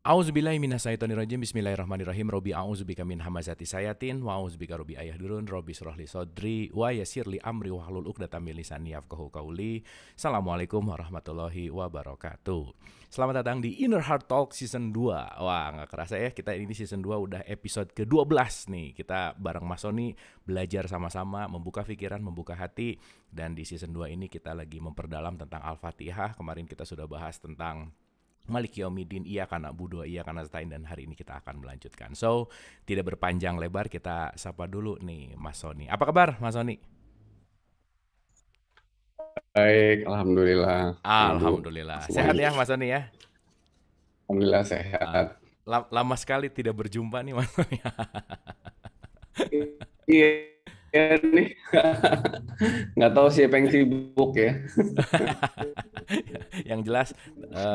A'udzubillahi minasyaitonirrajim. Bismillahirrahmanirrahim. Robbi a'udzubika min hamazati sayatin wa a'udzubika robbi ayahdurun. Robbi shrah li sadri wa yassir li amri wahlul 'uqdatam min lisani yafqahu qawli. Assalamualaikum warahmatullahi wabarakatuh. Selamat datang di Inner Heart Talk Season 2. Wah, nggak kerasa ya, kita ini Season 2 udah episode ke-12 nih. Kita bareng Mas Sony belajar sama-sama, membuka pikiran, membuka hati. Dan di Season 2 ini kita lagi memperdalam tentang Al-Fatihah. Kemarin kita sudah bahas tentang Maliki Yaumiddin, Iyyaka na'budu wa iyyaka nasta'in, dan hari ini kita akan melanjutkan. So, tidak berpanjang lebar, kita sapa dulu nih Mas Sony. Apa kabar Mas Sony? Baik, alhamdulillah, Ibu. Alhamdulillah. Sehat Semuanya, ya Mas Sony ya? alhamdulillah Ah, sehat. lama sekali tidak berjumpa nih Mas Sony. Iya nih, nggak tahu siapa yang sibuk ya. Yang jelas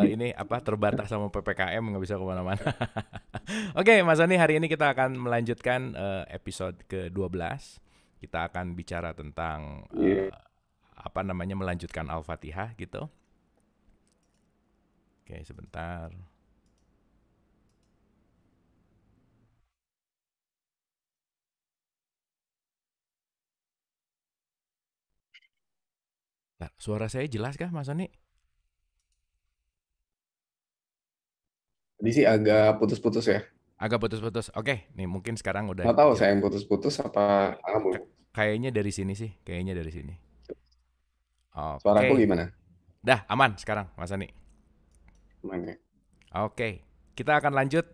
ini terbatas sama PPKM, nggak bisa kemana-mana. Oke Mas Sony, hari ini kita akan melanjutkan episode ke-12. Kita akan bicara tentang Iya. melanjutkan Al-Fatihah gitu. Oke, sebentar. Nah, suara saya jelas kah Mas Sony? Tadi sih agak putus-putus ya. Agak putus-putus. Oke, nih mungkin sekarang udah Nggak tahu saya jelas. yang putus-putus apa kamu. Kayaknya dari sini sih, kayaknya dari sini. Suaraku Oke, gimana? dah aman sekarang Mas Sony. Gimana? Oke, kita akan lanjut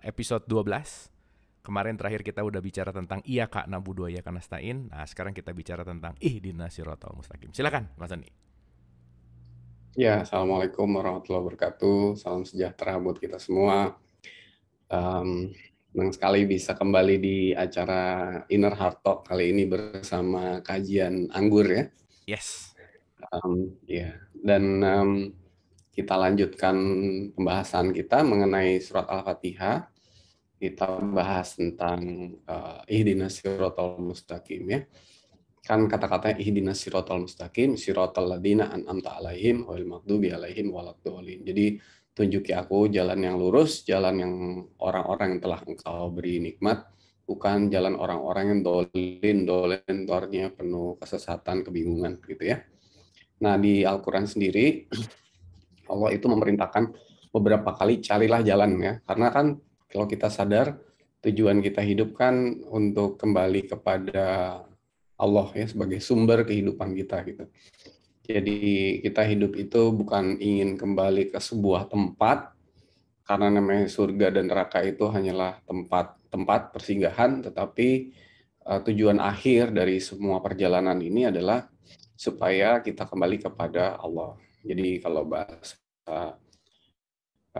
episode 12. Kemarin terakhir kita udah bicara tentang Iyyaka na'budu wa iyyaka nasta'in. Nah, sekarang kita bicara tentang ihdinas siratal mustaqim. Silakan Mas Sony. Ya, assalamualaikum warahmatullahi wabarakatuh. Salam sejahtera buat kita semua. Senang sekali bisa kembali di acara Inner Heart Talk kali ini bersama kajian anggur ya. Yes. Ya, dan kita lanjutkan pembahasan kita mengenai surat Al-Fatihah. Kita bahas tentang ihdinas siratal mustaqim ya. Kan kata-katanya ihdinas siratal mustaqim, siratal ladzina an'amta alaihim ghairil maghdubi alaihim waladdallin. Jadi tunjuki aku jalan yang lurus, jalan yang orang-orang yang telah Engkau beri nikmat, bukan jalan orang-orang yang dolin tornya penuh kesesatan, kebingungan gitu ya. Nah, di Al-Quran sendiri Allah itu memerintahkan beberapa kali carilah jalan ya, karena kan kalau kita sadar tujuan kita hidup kan untuk kembali kepada Allah ya sebagai sumber kehidupan kita gitu. Jadi kita hidup itu bukan ingin kembali ke sebuah tempat karena namanya surga dan neraka itu hanyalah tempat persinggahan, tetapi tujuan akhir dari semua perjalanan ini adalah supaya kita kembali kepada Allah. Jadi kalau bahasa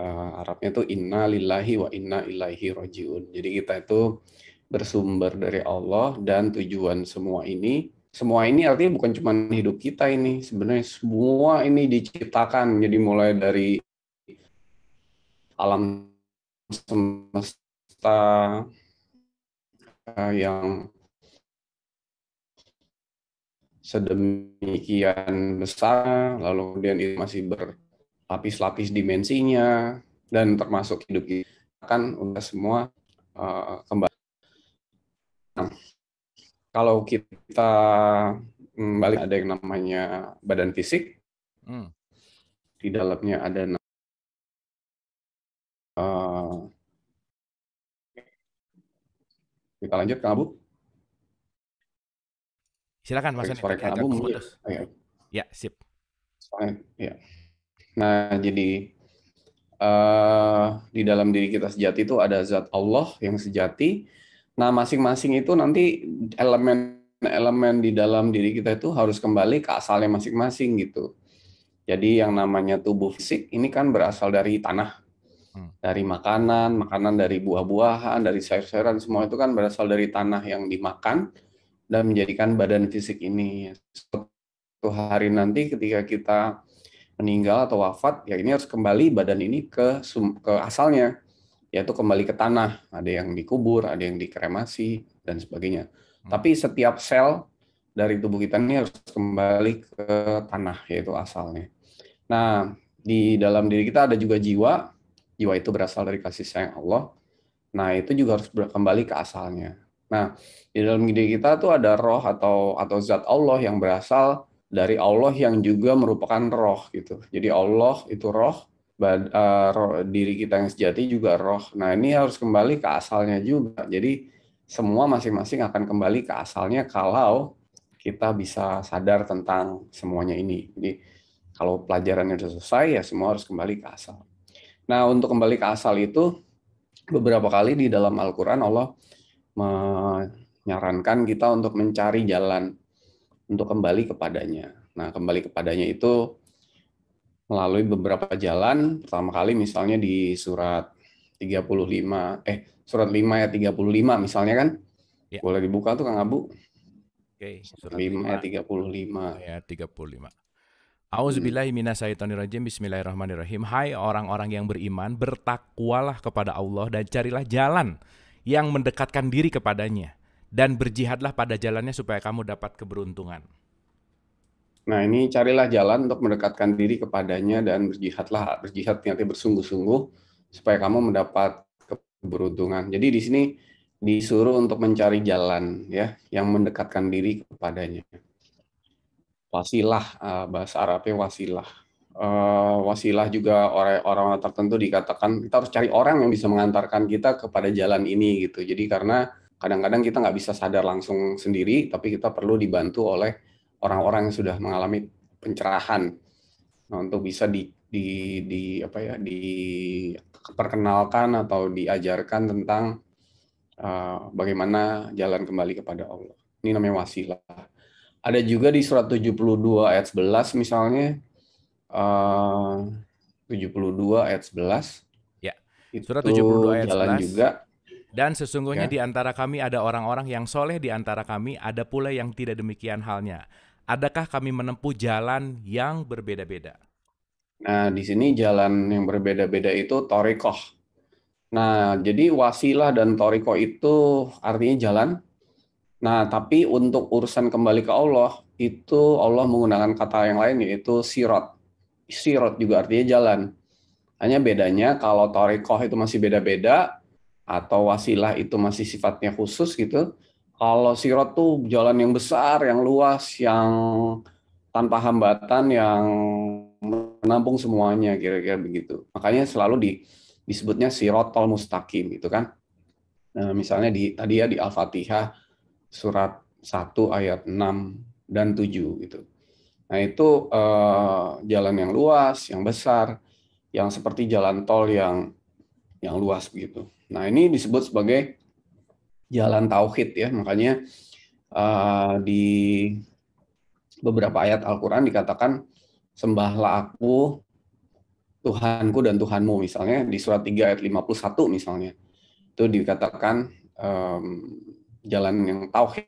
Arabnya itu inna lillahi wa inna ilaihi rojiun. Jadi kita itu bersumber dari Allah dan tujuan semua ini artinya bukan cuma hidup kita ini, sebenarnya semua ini diciptakan. Jadi mulai dari alam semesta yang sedemikian besar, lalu kemudian itu masih berlapis-lapis dimensinya, dan termasuk hidup kita kan udah semua kembali. Nah, kalau kita balik ada yang namanya badan fisik, di dalamnya ada kita lanjut Kang Abu. Silakan Mas Sony, Suara tadi Kang agak Abu mungkin. keputus. Ya, sip. Ya. Nah, jadi di dalam diri kita sejati itu ada zat Allah yang sejati. Nah, masing-masing itu nanti elemen-elemen di dalam diri kita itu harus kembali ke asalnya masing-masing gitu. Jadi yang namanya tubuh fisik ini kan berasal dari tanah, dari makanan dari buah-buahan, dari sayur-sayuran, semua itu kan berasal dari tanah yang dimakan dan menjadikan badan fisik ini. Suatu hari nanti ketika kita meninggal atau wafat, ya ini harus kembali badan ini ke asalnya, yaitu kembali ke tanah. Ada yang dikubur, ada yang dikremasi, dan sebagainya. Tapi setiap sel dari tubuh kita ini harus kembali ke tanah, yaitu asalnya. Nah, di dalam diri kita ada juga jiwa. jiwa itu berasal dari kasih sayang Allah. Nah, itu juga harus kembali ke asalnya. Nah, di dalam diri kita tuh ada roh atau zat Allah yang berasal dari Allah yang juga merupakan roh gitu. Jadi Allah itu roh, diri kita yang sejati juga roh. Nah, ini harus kembali ke asalnya juga. Jadi semua masing-masing akan kembali ke asalnya kalau kita bisa sadar tentang semuanya ini. Jadi kalau pelajarannya sudah selesai, ya semua harus kembali ke asal. Nah, untuk kembali ke asal itu, beberapa kali di dalam Al-Quran Allah menyarankan kita untuk mencari jalan untuk kembali kepadanya. Nah, kembali kepadanya itu melalui beberapa jalan. Pertama kali misalnya di surat 35, surat 5 ayat 35 misalnya kan. Ya. Boleh dibuka tuh Kang Abu. Oke, Surat surat 5 ayat 5 35. ayat 35. Hmm. A'udzubillahi minasyaitonirrajim. Bismillahirrahmanirrahim. Hai orang-orang yang beriman, bertakwalah kepada Allah dan carilah jalan yang mendekatkan diri kepadanya, dan berjihadlah pada jalannya supaya kamu dapat keberuntungan. Nah, ini carilah jalan untuk mendekatkan diri kepadanya dan berjihad nanti bersungguh-sungguh supaya kamu mendapat keberuntungan. Jadi di sini disuruh untuk mencari jalan ya yang mendekatkan diri kepadanya. Wasilah, bahasa Arabnya wasilah. Wasilah juga orang-orang tertentu dikatakan kita harus cari orang yang bisa mengantarkan kita kepada jalan ini gitu. Jadi karena kadang-kadang kita nggak bisa sadar langsung sendiri, tapi kita perlu dibantu oleh orang-orang yang sudah mengalami pencerahan. Nah, untuk bisa diperkenalkan atau diajarkan tentang bagaimana jalan kembali kepada Allah. Ini namanya wasilah. Ada juga di surat 72 ayat 11 misalnya, 72 ayat 11 Ya. Surat itu 72 ayat jalan 11. juga Dan sesungguhnya ya. di antara kami ada orang-orang yang soleh, di antara kami ada pula yang tidak demikian halnya. Adakah kami menempuh jalan yang berbeda-beda? Nah, di sini jalan yang berbeda-beda itu thoriqoh. Nah, jadi wasilah dan thoriqoh itu artinya jalan. Nah, tapi untuk urusan kembali ke Allah, itu Allah menggunakan kata yang lain yaitu sirot. Sirot juga artinya jalan. Hanya bedanya kalau thoriqoh itu masih beda-beda, atau wasilah itu masih sifatnya khusus gitu. Kalau sirot tuh jalan yang besar, yang luas, yang tanpa hambatan, yang menampung semuanya, kira-kira begitu. Makanya selalu disebutnya sirotol mustaqim gitu kan. Nah, misalnya tadi ya di Al-Fatihah surat 1 ayat 6 dan 7 gitu. Nah, itu jalan yang luas, yang besar, yang seperti jalan tol yang luas begitu. Nah, ini disebut sebagai jalan tauhid ya. Makanya di beberapa ayat Al-Qur'an dikatakan sembahlah aku Tuhanku dan Tuhanmu, misalnya di surat 3 ayat 51 misalnya. Itu dikatakan jalan yang tauhid.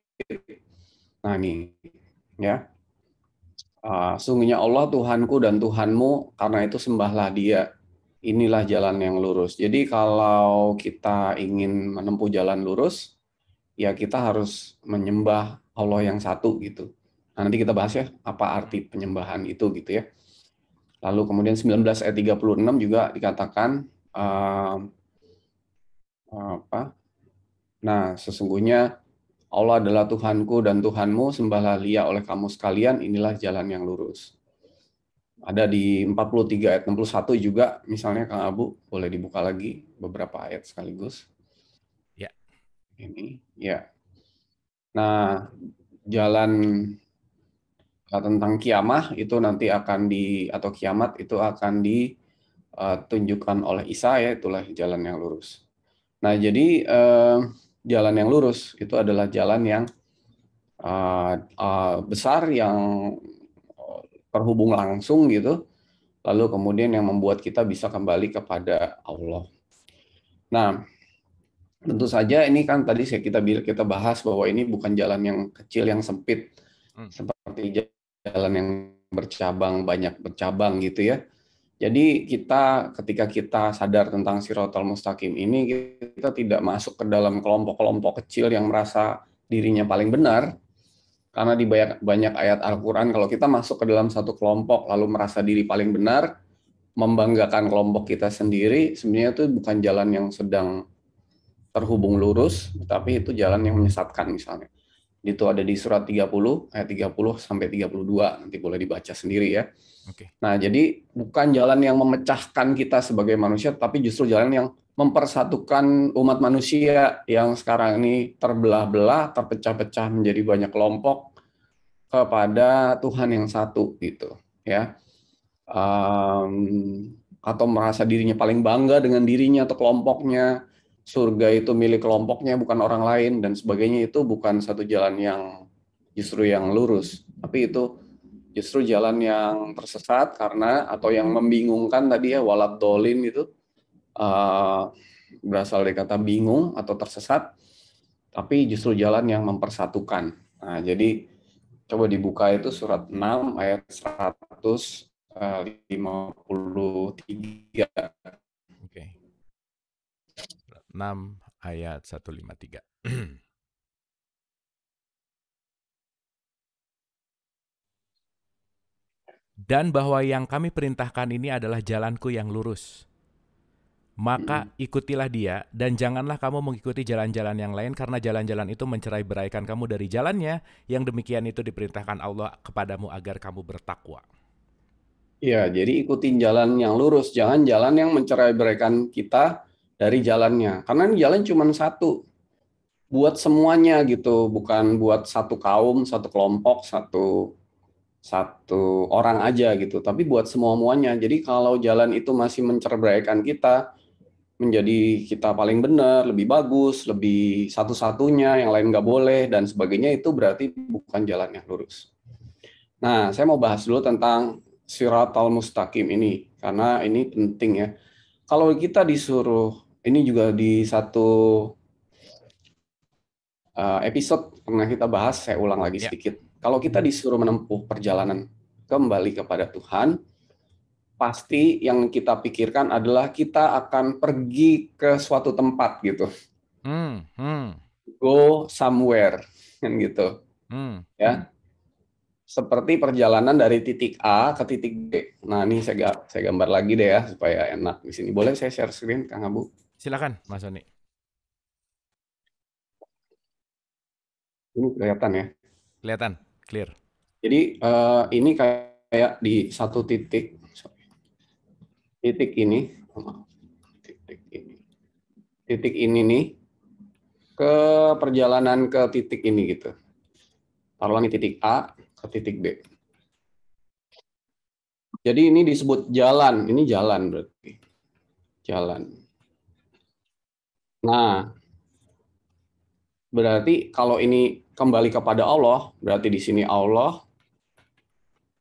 Nah, ini ya. Sungguhnya Allah Tuhanku dan Tuhanmu, karena itu sembahlah Dia. Inilah jalan yang lurus. Jadi kalau kita ingin menempuh jalan lurus, ya kita harus menyembah Allah yang satu gitu. Nah, nanti kita bahas ya apa arti penyembahan itu gitu ya. Lalu kemudian 19 ayat 36 juga dikatakan apa? Nah, sesungguhnya Allah adalah Tuhanku dan Tuhanmu, sembahlah Dia oleh kamu sekalian, inilah jalan yang lurus. Ada di 43 ayat 61 juga, misalnya Kang Abu, boleh dibuka lagi beberapa ayat sekaligus. Ya. Ini, ya. Nah, jalan tentang kiamah itu nanti atau kiamat itu akan ditunjukkan oleh Isa ya, itulah jalan yang lurus. Nah, jadi jalan yang lurus itu adalah jalan yang besar, yang terhubung langsung gitu, lalu kemudian yang membuat kita bisa kembali kepada Allah. Nah, tentu saja ini kan tadi kita bahas bahwa ini bukan jalan yang kecil yang sempit seperti jalan yang banyak bercabang gitu ya. Jadi ketika kita sadar tentang Siratal Mustaqim ini, kita tidak masuk ke dalam kelompok-kelompok kecil yang merasa dirinya paling benar. Karena di banyak ayat Al-Quran, kalau kita masuk ke dalam satu kelompok lalu merasa diri paling benar, membanggakan kelompok kita sendiri, sebenarnya itu bukan jalan yang sedang terhubung lurus, tapi itu jalan yang menyesatkan misalnya. Itu ada di surat 30 ayat 30 sampai 32, nanti boleh dibaca sendiri ya. Oke. Nah, jadi bukan jalan yang memecahkan kita sebagai manusia, tapi justru jalan yang mempersatukan umat manusia yang sekarang ini terbelah-belah, terpecah-pecah menjadi banyak kelompok kepada Tuhan yang satu gitu, ya. Atau merasa dirinya paling bangga dengan dirinya atau kelompoknya, surga itu milik kelompoknya bukan orang lain dan sebagainya. Itu bukan satu jalan yang justru yang lurus, tapi itu justru jalan yang tersesat karena atau yang membingungkan tadi ya, walad dolin itu berasal dari kata bingung atau tersesat, tapi justru jalan yang mempersatukan. Nah, jadi coba dibuka itu surat 6 ayat 153. Oke. 6 ayat 153. Dan bahwa yang kami perintahkan ini adalah jalanku yang lurus. Maka ikutilah dia, dan janganlah kamu mengikuti jalan-jalan yang lain, karena jalan-jalan itu mencerai-beraikan kamu dari jalannya, yang demikian itu diperintahkan Allah kepadamu agar kamu bertakwa. Ya, jadi ikutin jalan yang lurus, jangan jalan yang mencerai-beraikan kita dari jalannya. Karena ini jalan cuma satu, buat semuanya gitu, bukan buat satu kaum, satu kelompok, satu orang aja gitu, tapi buat semua-muanya. Jadi kalau jalan itu masih mencerai-beraikan kita, menjadi kita paling benar, lebih bagus, lebih satu-satunya, yang lain nggak boleh, dan sebagainya, itu berarti bukan jalan yang lurus. Nah, saya mau bahas dulu tentang Shiratal Mustaqim ini, karena ini penting ya. Kalau kita disuruh, ini juga di satu episode pernah kita bahas, saya ulang lagi Ya. sedikit. Kalau kita disuruh menempuh perjalanan kembali kepada Tuhan, pasti yang kita pikirkan adalah kita akan pergi ke suatu tempat gitu. Go somewhere, kan gitu. Ya. Seperti perjalanan dari titik A ke titik B. Nah, ini saya gambar lagi deh ya supaya enak di sini. Boleh saya share screen, Kang Abu? Silakan, Mas Soni. Ini kelihatan ya. Kelihatan, clear. Jadi ini kayak di satu titik, titik ini, titik ini nih ke perjalanan ke titik ini gitu. Taruhlah ini titik A ke titik B. Jadi ini disebut jalan. Ini jalan berarti. Jalan. Nah, berarti kalau ini kembali kepada Allah, berarti di sini Allah,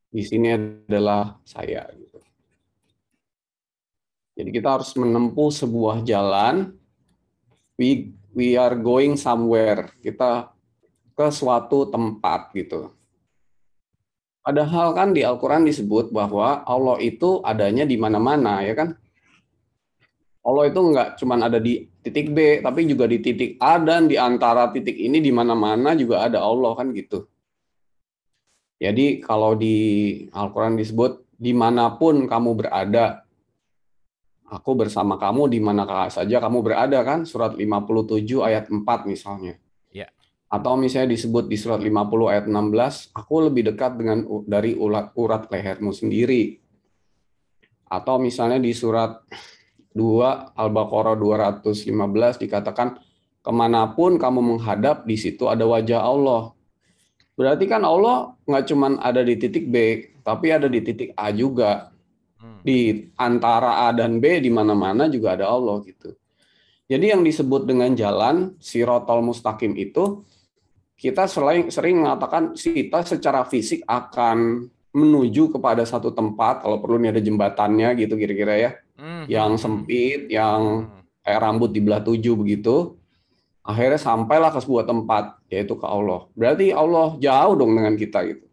di sini adalah saya. Jadi kita harus menempuh sebuah jalan. We are going somewhere. Kita ke suatu tempat gitu. Padahal kan di Al-Quran disebut bahwa Allah itu adanya di mana-mana, ya kan? Allah itu nggak cuma ada di titik B, tapi juga di titik A, dan di antara titik ini di mana-mana juga ada Allah, kan gitu. Jadi kalau di Al-Quran disebut, dimanapun kamu berada, aku bersama kamu di mana saja kamu berada, kan? Surat 57 ayat 4 misalnya. Ya. Atau misalnya disebut di surat 50 ayat 16, aku lebih dekat dari urat lehermu sendiri. Atau misalnya di surat 2 Al-Baqarah 215 dikatakan, kemanapun kamu menghadap, di situ ada wajah Allah. Berarti kan Allah nggak cuma ada di titik B, tapi ada di titik A juga. Di antara A dan B, di mana-mana juga ada Allah gitu. Jadi yang disebut dengan jalan Shiratal Mustaqim itu, kita sering mengatakan kita secara fisik akan menuju kepada satu tempat, kalau perlu ini ada jembatannya gitu kira-kira ya, yang sempit, yang kayak rambut dibelah 7 begitu, akhirnya sampailah ke sebuah tempat, yaitu ke Allah. Berarti Allah jauh dong dengan kita gitu.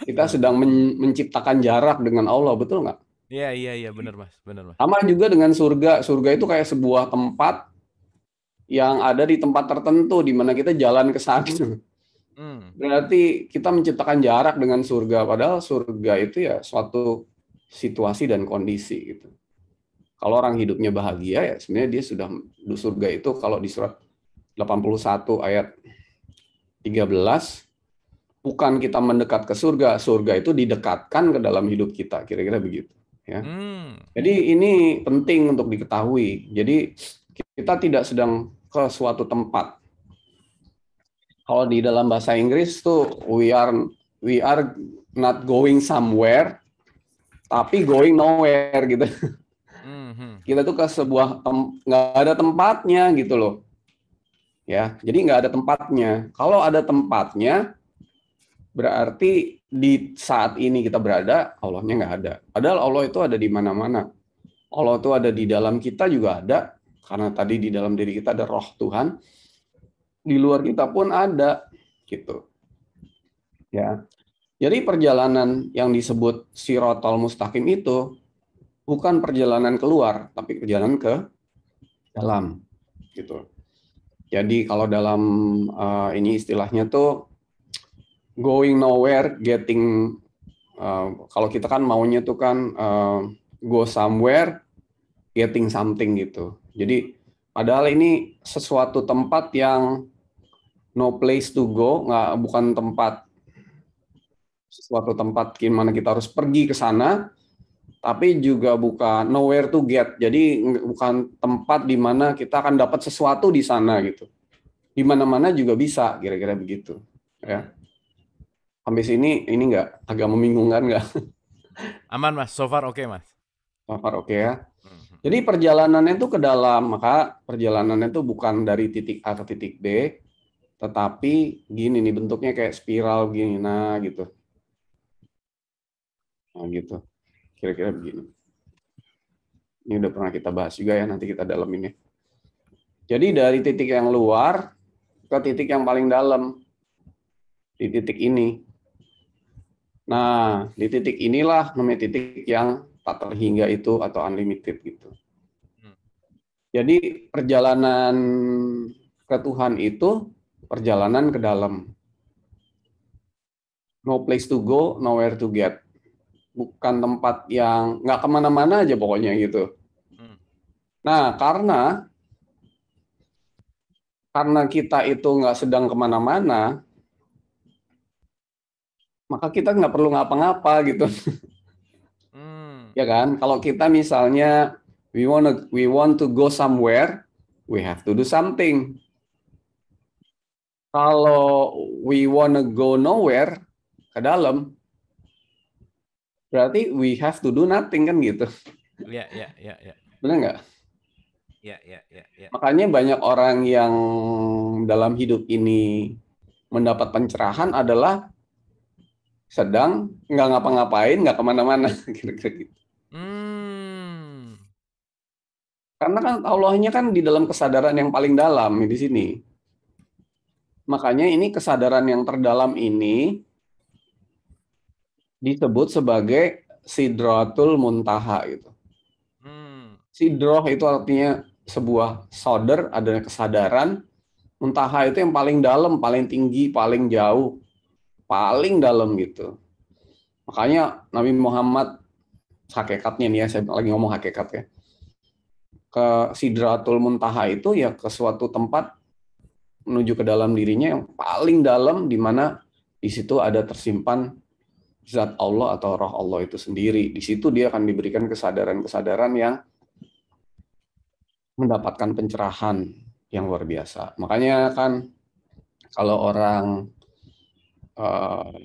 Kita sedang menciptakan jarak dengan Allah, betul nggak? Iya, benar Mas, benar Mas. Sama juga dengan surga. Surga itu kayak sebuah tempat yang ada di tempat tertentu di mana kita jalan ke sana. Berarti kita menciptakan jarak dengan surga, padahal surga itu ya suatu situasi dan kondisi gitu. Kalau orang hidupnya bahagia ya sebenarnya dia sudah surga itu kalau di surat 81 ayat 13 bukan kita mendekat ke surga, surga itu didekatkan ke dalam hidup kita, kira-kira begitu ya. Jadi ini penting untuk diketahui. Jadi kita tidak sedang ke suatu tempat. Kalau di dalam bahasa Inggris tuh we are not going somewhere tapi going nowhere gitu. Kita tuh ke sebuah nggak ada tempatnya gitu loh. Ya, jadi nggak ada tempatnya. Kalau ada tempatnya, berarti di saat ini kita berada, Allahnya nggak ada. Padahal Allah itu ada di mana-mana. Allah itu ada di dalam kita juga ada, karena tadi di dalam diri kita ada roh Tuhan. Di luar kita pun ada, gitu. Ya. Jadi perjalanan yang disebut Sirotol Mustaqim itu bukan perjalanan keluar, tapi perjalanan ke dalam, gitu. Jadi kalau dalam ini istilahnya tuh going nowhere, getting kalau kita kan maunya tuh kan go somewhere, getting something gitu. Jadi padahal ini sesuatu tempat yang no place to go, bukan tempat sesuatu tempat gimana kita harus pergi ke sana, tapi juga bukan nowhere to get. Jadi bukan tempat di mana kita akan dapat sesuatu di sana gitu. Di mana-mana juga bisa, kira-kira begitu. Ya. Sampai sini ini nggak agak membingungkan nggak? Aman Mas, so far oke Mas. So far oke ya. Jadi perjalanannya itu ke dalam, maka perjalanannya itu bukan dari titik A ke titik B, tetapi gini nih bentuknya kayak spiral gini, nah gitu. Nah gitu. Kira-kira begini. Ini udah pernah kita bahas juga ya, nanti kita dalamin ya. Jadi dari titik yang luar ke titik yang paling dalam, di titik ini. Nah, di titik inilah namanya titik yang tak terhingga itu atau unlimited gitu. Jadi perjalanan ke Tuhan itu perjalanan ke dalam. No place to go, nowhere to get. Bukan tempat yang nggak kemana-mana aja pokoknya gitu. Nah, karena kita itu nggak sedang kemana-mana, maka kita nggak perlu ngapa-ngapa gitu. Ya kan? Kalau kita misalnya we want to go somewhere, we have to do something. Kalau we wanna go nowhere, ke dalam, berarti we have to do nothing kan gitu. Iya. Benar nggak? Iya. Makanya banyak orang yang dalam hidup ini mendapat pencerahan adalah sedang nggak ngapa-ngapain, nggak kemana-mana, kira-kira gitu. Karena kan Allahnya kan di dalam kesadaran yang paling dalam di sini. Makanya ini kesadaran yang terdalam ini disebut sebagai Sidratul Muntaha gitu. Sidroh itu artinya sebuah soder, ada kesadaran. Muntaha itu yang paling dalam, paling tinggi, paling jauh, paling dalam gitu. Makanya Nabi Muhammad hakikatnya nih ya, saya lagi ngomong hakikat ya. Ke Sidratul Muntaha itu ya ke suatu tempat menuju ke dalam dirinya yang paling dalam, di mana di situ ada tersimpan zat Allah atau roh Allah itu sendiri. Di situ dia akan diberikan kesadaran-kesadaran yang mendapatkan pencerahan yang luar biasa. Makanya kan kalau orang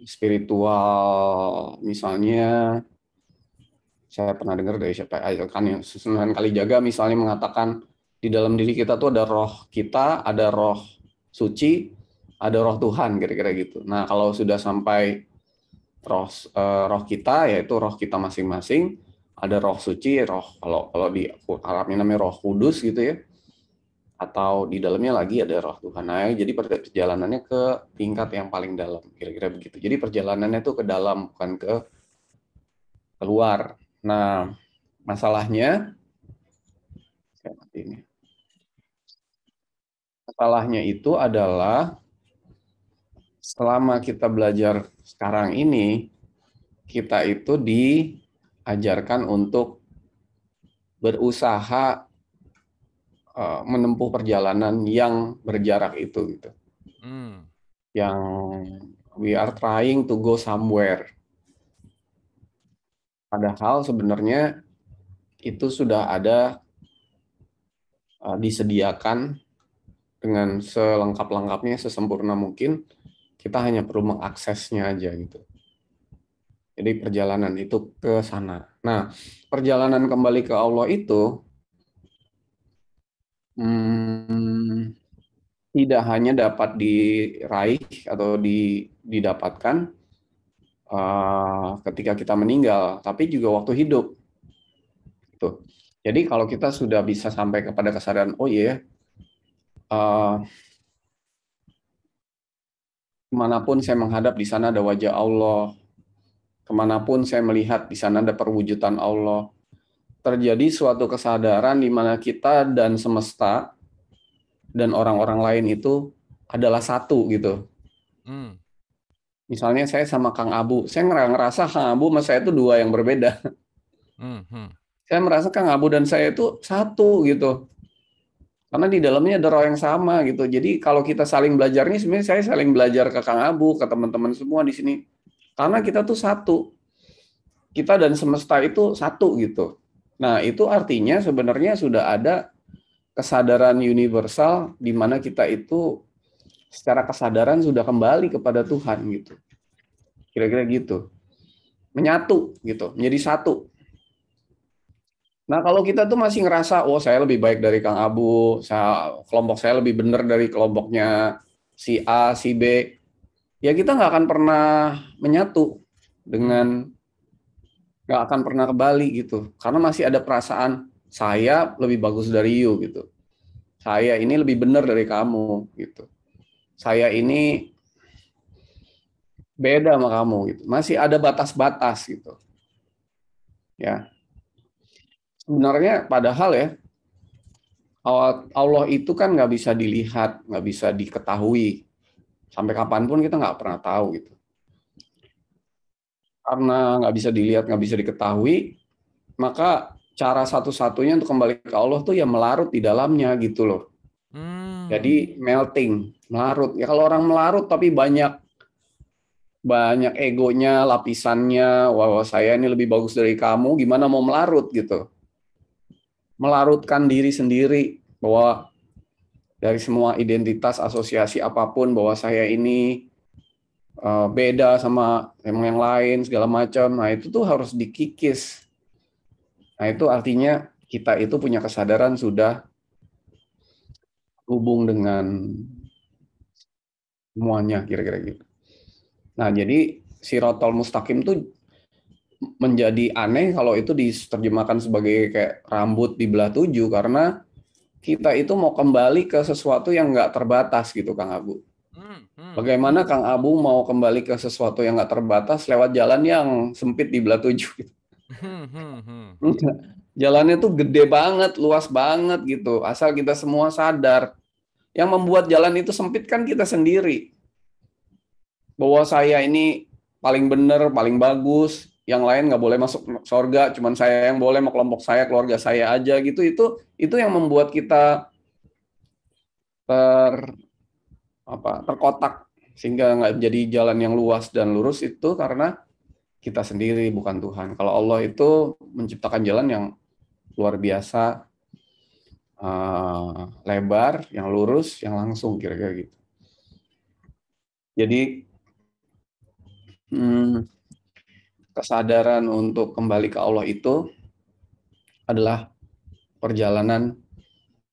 spiritual misalnya, saya pernah dengar dari siapa kan yang Sunan Kalijaga misalnya mengatakan di dalam diri kita tuh ada roh kita, ada roh suci, ada roh Tuhan, kira-kira gitu. Nah, kalau sudah sampai roh kita, yaitu roh kita masing-masing, ada roh suci, roh kalau di Arabnya namanya roh kudus gitu ya, atau di dalamnya lagi ada roh Tuhan. Nah, jadi perjalanannya ke tingkat yang paling dalam, kira-kira begitu. Jadi perjalanannya tuh ke dalam, bukan ke keluar. Nah, masalahnya itu adalah selama kita belajar sekarang ini, kita itu ajarkan untuk berusaha menempuh perjalanan yang berjarak itu gitu. Yang we are trying to go somewhere. Padahal sebenarnya itu sudah ada disediakan dengan selengkap-lengkapnya, sesempurna mungkin. Kita hanya perlu mengaksesnya aja gitu. Jadi perjalanan itu ke sana. Nah, perjalanan kembali ke Allah itu tidak hanya dapat diraih atau didapatkan ketika kita meninggal, tapi juga waktu hidup. Tuh. Jadi kalau kita sudah bisa sampai kepada kesadaran, oh iya, kemanapun saya menghadap di sana ada wajah Allah, kemanapun saya melihat di sana ada perwujudan Allah. Terjadi suatu kesadaran di mana kita dan semesta dan orang-orang lain itu adalah satu gitu. Misalnya saya sama Kang Abu, saya ngerasa Kang Abu sama saya itu dua yang berbeda. Saya merasa Kang Abu dan saya itu satu gitu. Karena di dalamnya ada roh yang sama gitu. Jadi kalau kita saling belajarnya, sebenarnya saya saling belajar ke Kang Abu, ke teman-teman semua di sini. Karena kita tuh satu. Kita dan semesta itu satu gitu. Nah, itu artinya sebenarnya sudah ada kesadaran universal di mana kita itu secara kesadaran sudah kembali kepada Tuhan gitu. Kira-kira gitu. Menyatu gitu, menjadi satu. Nah, kalau kita tuh masih ngerasa, oh saya lebih baik dari Kang Abu, kelompok saya lebih benar dari kelompoknya si A, si B, ya kita nggak akan pernah menyatu dengan, nggak akan pernah kembali gitu. Karena masih ada perasaan, saya lebih bagus dari you gitu. Saya ini lebih benar dari kamu gitu. Saya ini beda sama kamu gitu. Masih ada batas-batas gitu. Ya. Sebenarnya padahal ya, Allah itu kan nggak bisa dilihat, nggak bisa diketahui. Sampai kapanpun kita nggak pernah tahu gitu. Karena nggak bisa dilihat, nggak bisa diketahui, maka cara satu-satunya untuk kembali ke Allah tuh ya melarut di dalamnya gitu loh. Jadi melting, melarut. Ya kalau orang melarut tapi banyak egonya, lapisannya, wah saya ini lebih bagus dari kamu, gimana mau melarut gitu. Melarutkan diri sendiri bahwa dari semua identitas, asosiasi apapun, bahwa saya ini beda sama yang lain, segala macam. Nah itu tuh harus dikikis. Nah itu artinya kita itu punya kesadaran sudah hubung dengan semuanya, kira-kira gitu. Nah jadi Sirotol Mustaqim tuh menjadi aneh kalau itu diterjemahkan sebagai kayak rambut dibelah tujuh, karena kita itu mau kembali ke sesuatu yang nggak terbatas gitu, Kang Abu. Bagaimana Kang Abu mau kembali ke sesuatu yang nggak terbatas lewat jalan yang sempit dibelah tujuh? Gitu. Jalannya tuh gede banget, luas banget gitu. Asal kita semua sadar. Yang membuat jalan itu sempit kan kita sendiri. Bahwa saya ini paling benar, paling bagus, yang lain nggak boleh masuk surga, cuman saya yang boleh, mau kelompok saya, keluarga saya aja gitu. Itu yang membuat kita terkotak sehingga nggak jadi jalan yang luas dan lurus, itu karena kita sendiri, bukan Tuhan. Kalau Allah itu menciptakan jalan yang luar biasa, lebar, yang lurus, yang langsung, kira-kira gitu. Jadi kesadaran untuk kembali ke Allah itu adalah perjalanan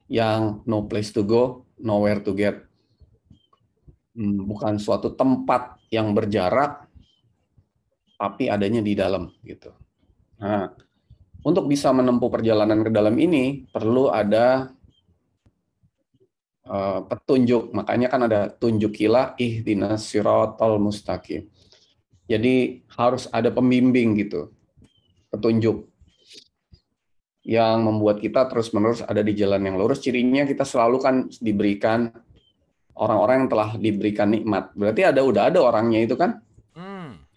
yang no place to go, nowhere to get. Bukan suatu tempat yang berjarak, tapi adanya di dalam gitu. Nah, untuk bisa menempuh perjalanan ke dalam ini perlu ada petunjuk. Makanya kan ada tunjukilah ihdinas siratal mustaqim. Jadi harus ada pembimbing gitu, petunjuk yang membuat kita terus-menerus ada di jalan yang lurus. Cirinya kita selalu kan diberikan orang-orang yang telah diberikan nikmat. Berarti udah ada orangnya itu kan.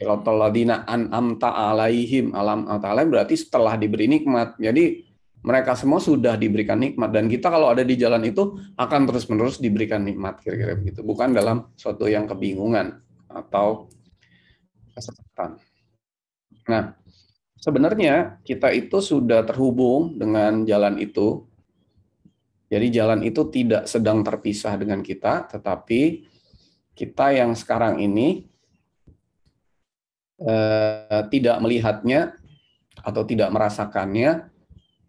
Siratal ladzina an'amta alaihim, alam ta'ala berarti setelah diberi nikmat. Jadi mereka semua sudah diberikan nikmat, dan kita kalau ada di jalan itu akan terus-menerus diberikan nikmat, kira-kira begitu. Bukan dalam suatu yang kebingungan atau kesesatan. Nah, sebenarnya kita itu sudah terhubung dengan jalan itu. Jadi jalan itu tidak sedang terpisah dengan kita, tetapi kita yang sekarang ini tidak melihatnya atau tidak merasakannya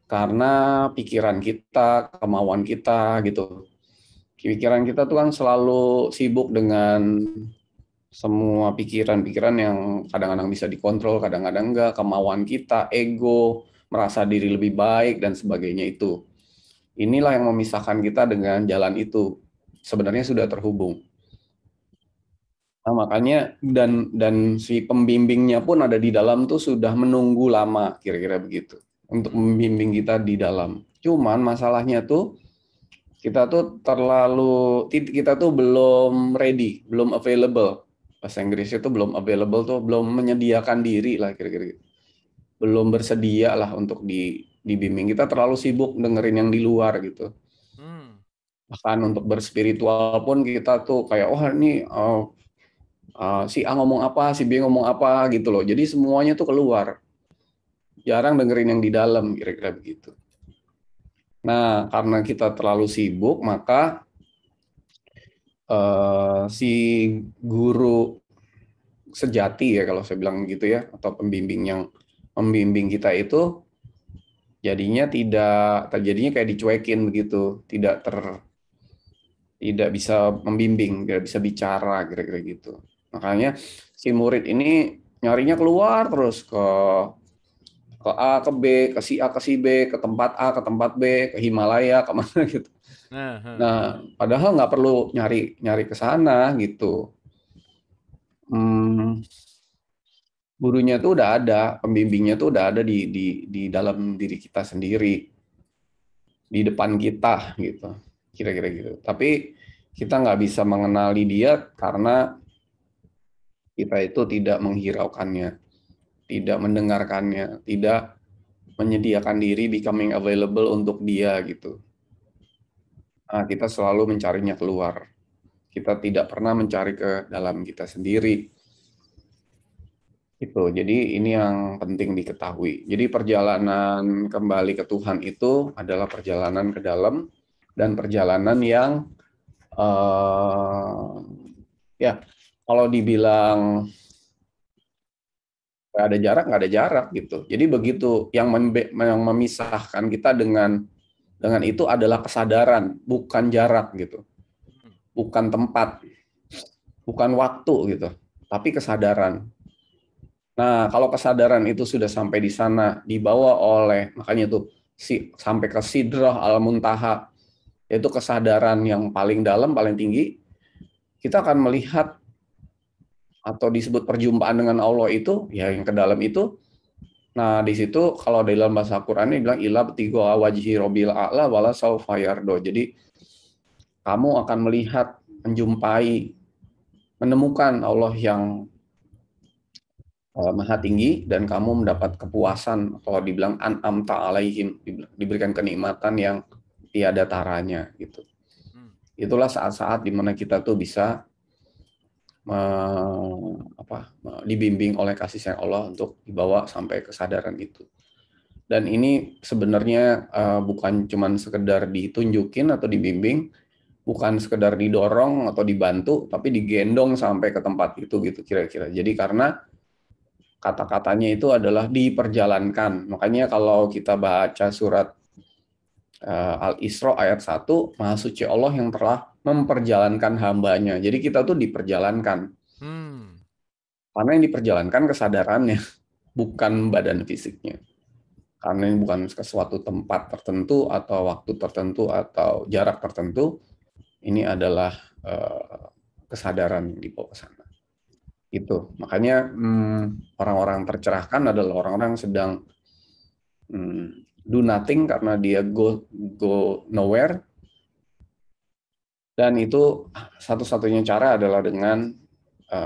karena pikiran kita, kemauan kita gitu. Pikiran kita tuh kan selalu sibuk dengan semua pikiran-pikiran yang kadang-kadang bisa dikontrol, kadang-kadang enggak, kemauan kita, ego, merasa diri lebih baik dan sebagainya itu. Inilah yang memisahkan kita dengan jalan itu. Sebenarnya sudah terhubung. Nah, makanya dan si pembimbingnya pun ada di dalam tuh sudah menunggu lama, kira-kira begitu, untuk membimbing kita di dalam. Cuman masalahnya tuh kita tuh belum ready, belum available. Bahasa Inggrisnya tuh belum available, tuh belum menyediakan diri lah, kira-kira gitu. Belum bersedia lah untuk dibimbing. Kita terlalu sibuk dengerin yang di luar gitu. Bahkan untuk berspiritual pun kita tuh kayak, oh ini si A ngomong apa, si B ngomong apa gitu loh. Jadi semuanya tuh keluar. Jarang dengerin yang di dalam, kira-kira begitu. Nah, karena kita terlalu sibuk, maka si guru sejati ya kalau saya bilang gitu ya, atau pembimbing yang membimbing kita itu jadinya terjadinya kayak dicuekin begitu, tidak bisa membimbing, tidak bisa bicara, kira-kira gitu. Makanya si murid ini nyarinya keluar terus ke A ke B, ke si A ke si B, ke tempat A ke tempat B, ke Himalaya kemana gitu. Nah, padahal nggak perlu nyari ke sana gitu. Gurunya tuh udah ada, pembimbingnya tuh udah ada di dalam diri kita sendiri, di depan kita gitu, kira-kira gitu. Tapi kita nggak bisa mengenali dia karena kita itu tidak menghiraukannya, tidak mendengarkannya, tidak menyediakan diri becoming available untuk dia gitu. Nah, kita selalu mencarinya keluar. Kita tidak pernah mencari ke dalam kita sendiri. Itu. Jadi ini yang penting diketahui. Jadi perjalanan kembali ke Tuhan itu adalah perjalanan ke dalam dan perjalanan yang ya kalau dibilang nggak ada jarak, nggak ada jarak gitu. Jadi begitu yang memisahkan kita dengan itu adalah kesadaran, bukan jarak gitu, bukan tempat, bukan waktu gitu, tapi kesadaran. Nah, kalau kesadaran itu sudah sampai di sana, dibawa oleh, makanya itu sampai ke Sidrah al-Muntaha, yaitu kesadaran yang paling dalam, paling tinggi, kita akan melihat atau disebut perjumpaan dengan Allah itu, ya yang ke dalam itu. Nah, di situ kalau di dalam bahasa Quran ini bilang ila btigo wajhi robil a'la wala saufa yardo. Jadi kamu akan melihat, menjumpai, menemukan Allah yang maha tinggi, dan kamu mendapat kepuasan, kalau dibilang an'amta alaihim, diberikan kenikmatan yang tiada taranya gitu. Itulah saat-saat di mana kita tuh bisa dibimbing oleh kasih sayang Allah untuk dibawa sampai kesadaran itu. Dan ini sebenarnya bukan cuma sekedar ditunjukin atau dibimbing, bukan sekedar didorong atau dibantu, tapi digendong sampai ke tempat itu gitu kira-kira. Jadi karena kata-katanya itu adalah diperjalankan. Makanya kalau kita baca surat Al-Isra ayat 1, Maha Suci Allah yang telah memperjalankan hambanya. Jadi kita tuh diperjalankan. Karena yang diperjalankan kesadarannya, bukan badan fisiknya. Karena ini bukan ke suatu tempat tertentu atau waktu tertentu atau jarak tertentu. Ini adalah kesadaran di bawah sana. Itu makanya orang-orang tercerahkan adalah orang-orang yang sedang do nothing karena dia go nowhere, dan itu satu-satunya cara adalah dengan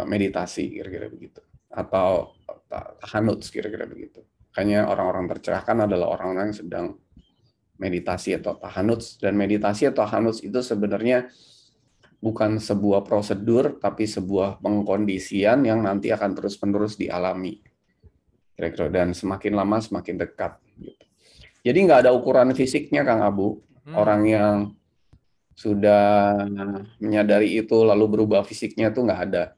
meditasi, kira-kira begitu, atau tahanuts, kira-kira begitu. Makanya orang-orang tercerahkan adalah orang-orang yang sedang meditasi atau tahanuts. Dan meditasi atau tahanuts itu sebenarnya bukan sebuah prosedur, tapi sebuah pengkondisian yang nanti akan terus-menerus dialami. Kira-kira, dan semakin lama semakin dekat. Gitu. Jadi nggak ada ukuran fisiknya, Kang Abu. Orang yang sudah menyadari itu lalu berubah fisiknya tuh nggak ada.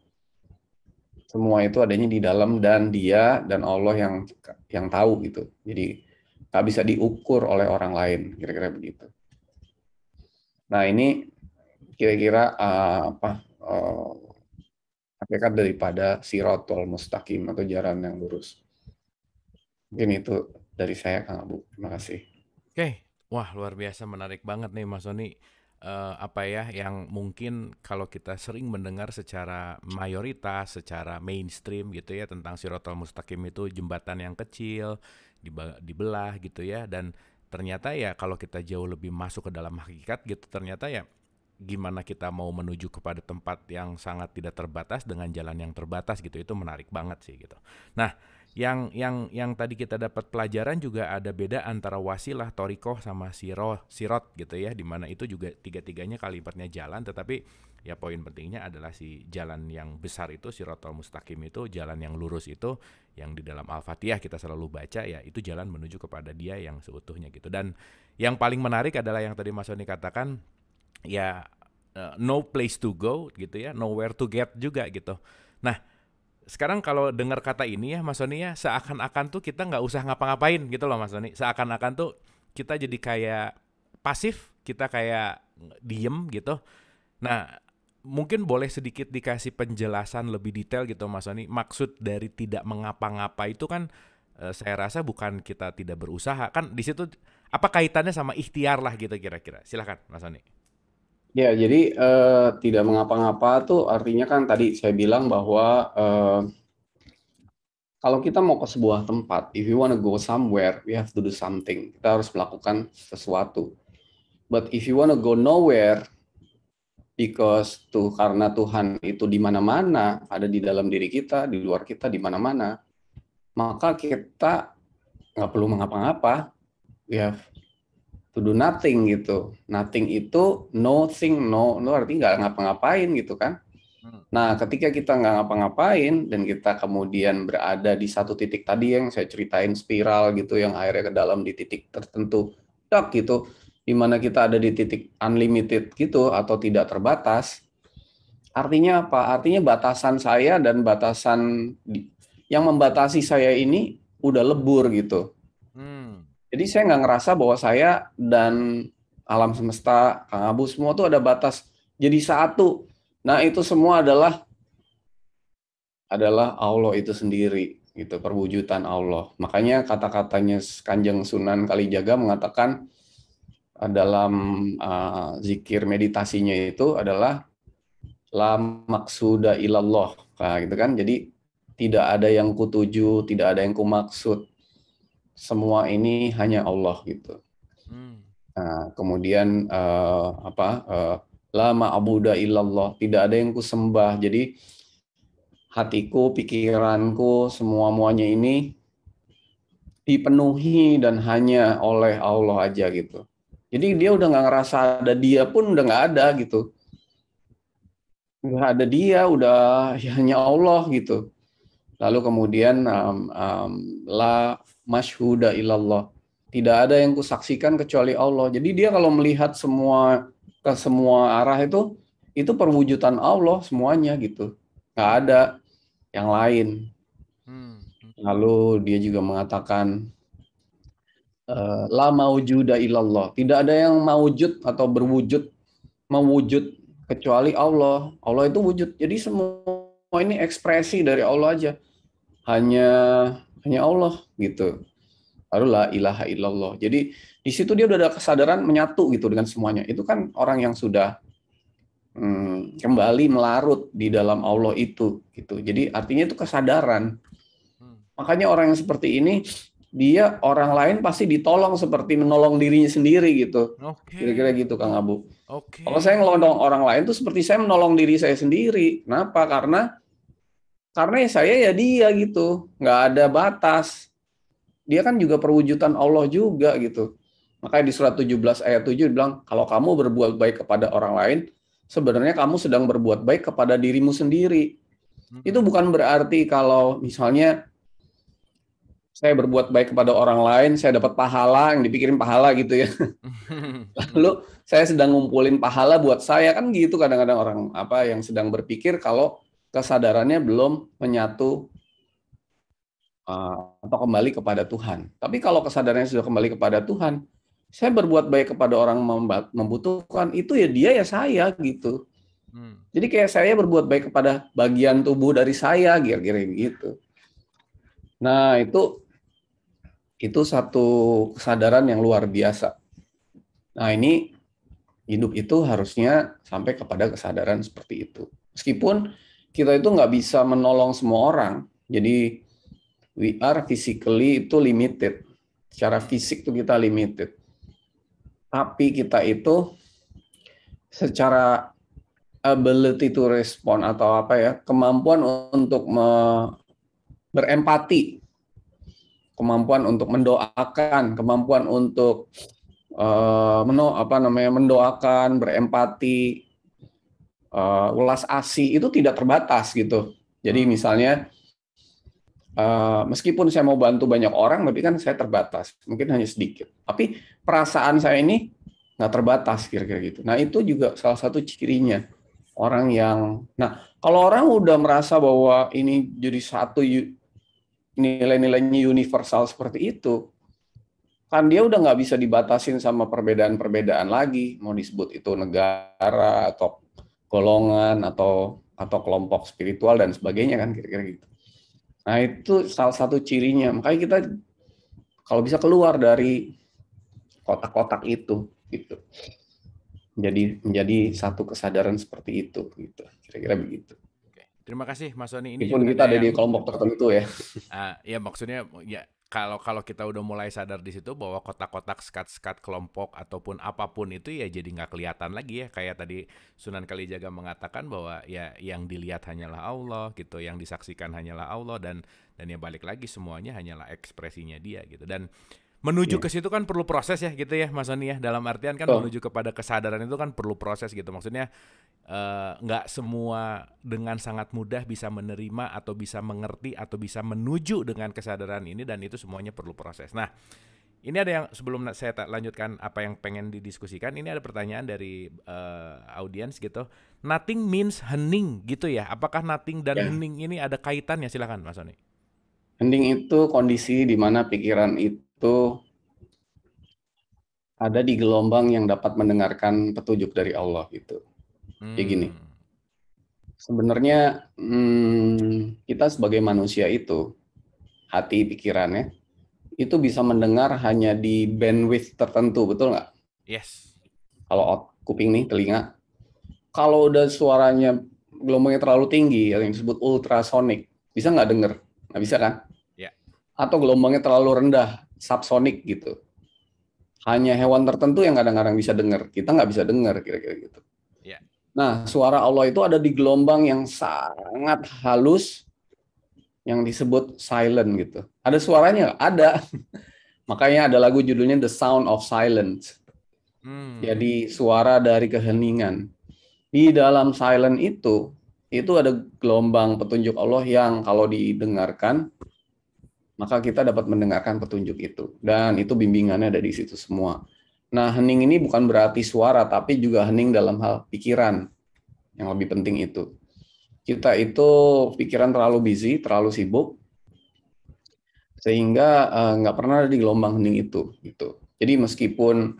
Semua itu adanya di dalam, dan dia dan Allah yang tahu gitu. Jadi nggak bisa diukur oleh orang lain, kira-kira begitu. Nah ini kira-kira hakikat daripada Shirathul Mustaqim atau jalan yang lurus. Mungkin itu dari saya, Kang Abu. Terima kasih. Oke, wah luar biasa, menarik banget nih Mas Sony. Apa ya yang mungkin kalau kita sering mendengar secara mayoritas, secara mainstream gitu ya tentang Shirathul Mustaqim itu jembatan yang kecil, dibelah gitu ya, dan ternyata ya kalau kita jauh lebih masuk ke dalam hakikat gitu, ternyata ya gimana kita mau menuju kepada tempat yang sangat tidak terbatas dengan jalan yang terbatas gitu, itu menarik banget sih gitu. Nah, yang tadi kita dapat pelajaran juga ada beda antara wasilah, torikoh sama sirot gitu ya, dimana itu juga tiga-tiganya kalimatnya jalan, tetapi ya poin pentingnya adalah si jalan yang besar itu, Shirathul Mustaqim itu, jalan yang lurus itu, yang di dalam Al-Fatihah kita selalu baca ya, itu jalan menuju kepada dia yang seutuhnya gitu. Dan yang paling menarik adalah yang tadi Mas Sony katakan, ya no place to go gitu ya, nowhere to get juga gitu. Nah, sekarang kalau dengar kata ini ya Mas Sony ya, seakan-akan tuh kita nggak usah ngapa-ngapain gitu loh Mas Sony. Seakan-akan tuh kita jadi kayak pasif, kita kayak diem gitu. Nah, mungkin boleh sedikit dikasih penjelasan lebih detail gitu Mas Sony. Maksud dari tidak mengapa-ngapa itu kan saya rasa bukan kita tidak berusaha. Kan di situ apa kaitannya sama ikhtiar lah gitu kira-kira. Silakan Mas Sony. Ya, jadi tidak mengapa-ngapa tuh artinya kan tadi saya bilang bahwa kalau kita mau ke sebuah tempat, if you want to go somewhere, we have to do something. Kita harus melakukan sesuatu. But if you want to go nowhere, because karena Tuhan itu di mana-mana, ada di dalam diri kita, di luar kita, di mana-mana, maka kita nggak perlu mengapa-ngapa. We have to do nothing gitu. Nothing itu nothing, no artinya nggak ngapa-ngapain gitu kan. Nah, ketika kita nggak ngapa-ngapain dan kita kemudian berada di satu titik tadi yang saya ceritain spiral gitu, yang akhirnya ke dalam di titik tertentu, dak gitu, di mana kita ada di titik unlimited gitu atau tidak terbatas. Artinya apa? Artinya batasan saya dan batasan yang membatasi saya ini udah lebur gitu. Jadi saya nggak ngerasa bahwa saya dan alam semesta, Kang Abu, semua tuh ada batas jadi satu. Nah, itu semua adalah Allah itu sendiri, gitu, perwujudan Allah. Makanya kata-katanya Kanjeng Sunan Kalijaga mengatakan dalam zikir meditasinya itu adalah la maksuda ilallah, nah, gitu kan. Jadi tidak ada yang kutuju, tidak ada yang kumaksud. Semua ini hanya Allah gitu. Nah, kemudian la ma'budu illallah, tidak ada yang kusembah. Jadi hatiku, pikiranku, semua-muanya ini dipenuhi dan hanya oleh Allah aja gitu. Jadi dia udah nggak ngerasa ada dia pun udah nggak ada gitu. Nggak ada dia, udah ya hanya Allah gitu. Lalu kemudian la masyhuda illallah. Tidak ada yang kusaksikan kecuali Allah. Jadi dia kalau melihat ke semua arah itu perwujudan Allah semuanya gitu. Nggak ada yang lain. Lalu dia juga mengatakan la maujuda illallah. Tidak ada yang maujud atau mewujud kecuali Allah. Allah itu wujud. Jadi semua ini ekspresi dari Allah aja. Hanya Allah gitu. Lalu la ilaha illallah. Jadi di situ dia udah ada kesadaran menyatu gitu dengan semuanya. Itu kan orang yang sudah kembali melarut di dalam Allah itu gitu. Jadi artinya itu kesadaran. Makanya orang yang seperti ini, dia orang lain pasti ditolong seperti menolong dirinya sendiri gitu. Kira-kira gitu Kang Abu. Kalau saya ngelondong orang lain tuh seperti saya menolong diri saya sendiri. Kenapa? Karena Karena ya saya ya dia gitu, nggak ada batas. Dia kan juga perwujudan Allah juga gitu. Makanya di surat 17 ayat 7 bilang, kalau kamu berbuat baik kepada orang lain, sebenarnya kamu sedang berbuat baik kepada dirimu sendiri. Itu bukan berarti kalau misalnya saya berbuat baik kepada orang lain, saya dapat pahala, yang dipikirin pahala gitu ya. Lalu saya sedang ngumpulin pahala buat saya, kan gitu kadang-kadang orang apa yang sedang berpikir kalau kesadarannya belum menyatu atau kembali kepada Tuhan. Tapi kalau kesadarannya sudah kembali kepada Tuhan, saya berbuat baik kepada orang membutuhkan, itu ya dia ya saya gitu. Jadi kayak saya berbuat baik kepada bagian tubuh dari saya, kira-kira gitu. Nah, itu satu kesadaran yang luar biasa. Nah, ini hidup itu harusnya sampai kepada kesadaran seperti itu. Meskipun kita itu nggak bisa menolong semua orang. Jadi we are physically itu limited. Secara fisik itu kita limited. Tapi kita itu secara ability to respond atau apa ya, kemampuan untuk berempati, kemampuan untuk mendoakan, kemampuan untuk mendoakan, berempati, welas asih itu tidak terbatas gitu. Jadi misalnya meskipun saya mau bantu banyak orang, tapi kan saya terbatas, mungkin hanya sedikit. Tapi perasaan saya ini nggak terbatas kira-kira gitu. Nah itu juga salah satu cirinya orang yang, nah kalau orang udah merasa bahwa ini jadi satu nilai-nilainya universal seperti itu, kan dia udah nggak bisa dibatasin sama perbedaan-perbedaan lagi, mau disebut itu negara atau golongan atau kelompok spiritual dan sebagainya kan kira-kira gitu. Nah itu salah satu cirinya. Makanya kita kalau bisa keluar dari kotak-kotak itu, gitu. Menjadi satu kesadaran seperti itu, gitu. Kira-kira begitu. Oke. Terima kasih Mas Sony. Ini Meskipun juga kita ada ada di yang kelompok tertentu ya. ya maksudnya ya kalau kita udah mulai sadar di situ bahwa kotak-kotak skat-skat kelompok ataupun apapun itu ya jadi nggak kelihatan lagi ya, kayak tadi Sunan Kalijaga mengatakan bahwa ya yang dilihat hanyalah Allah gitu, yang disaksikan hanyalah Allah, dan ya balik lagi semuanya hanyalah ekspresinya dia gitu. Dan menuju ke situ kan perlu proses ya gitu ya Mas Sony ya, dalam artian kan menuju kepada kesadaran itu kan perlu proses gitu, maksudnya nggak semua dengan sangat mudah bisa menerima atau bisa mengerti atau bisa menuju dengan kesadaran ini, dan itu semuanya perlu proses. Nah ini ada yang sebelum saya lanjutkan apa yang pengen didiskusikan, ini ada pertanyaan dari audiens gitu. Nothing means hening gitu ya, apakah nothing dan hening ini ada kaitannya? Silakan Mas Sony. Hening itu kondisi di mana pikiran itu ada di gelombang yang dapat mendengarkan petunjuk dari Allah gitu. Kayak gini. Sebenarnya kita sebagai manusia itu, hati pikirannya, itu bisa mendengar hanya di bandwidth tertentu, betul nggak? Yes. Kalau kuping nih, telinga. Kalau udah suaranya gelombangnya terlalu tinggi, yang disebut ultrasonic, bisa nggak denger? Nggak bisa kan? Yeah. Atau gelombangnya terlalu rendah, subsonic gitu. Hanya hewan tertentu yang kadang-kadang bisa dengar, kita nggak bisa dengar, kira-kira gitu. Yeah. Nah, suara Allah itu ada di gelombang yang sangat halus, yang disebut silent gitu. Ada suaranya? Ada. Makanya ada lagu judulnya The Sound of Silence. Jadi suara dari keheningan. Di dalam silent itu ada gelombang petunjuk Allah yang kalau didengarkan, maka kita dapat mendengarkan petunjuk itu. Dan itu bimbingannya ada di situ semua. Nah, hening ini bukan berarti suara, tapi juga hening dalam hal pikiran. Yang lebih penting itu. Kita itu pikiran terlalu busy, terlalu sibuk, sehingga nggak pernah ada di gelombang hening itu. Gitu. Jadi meskipun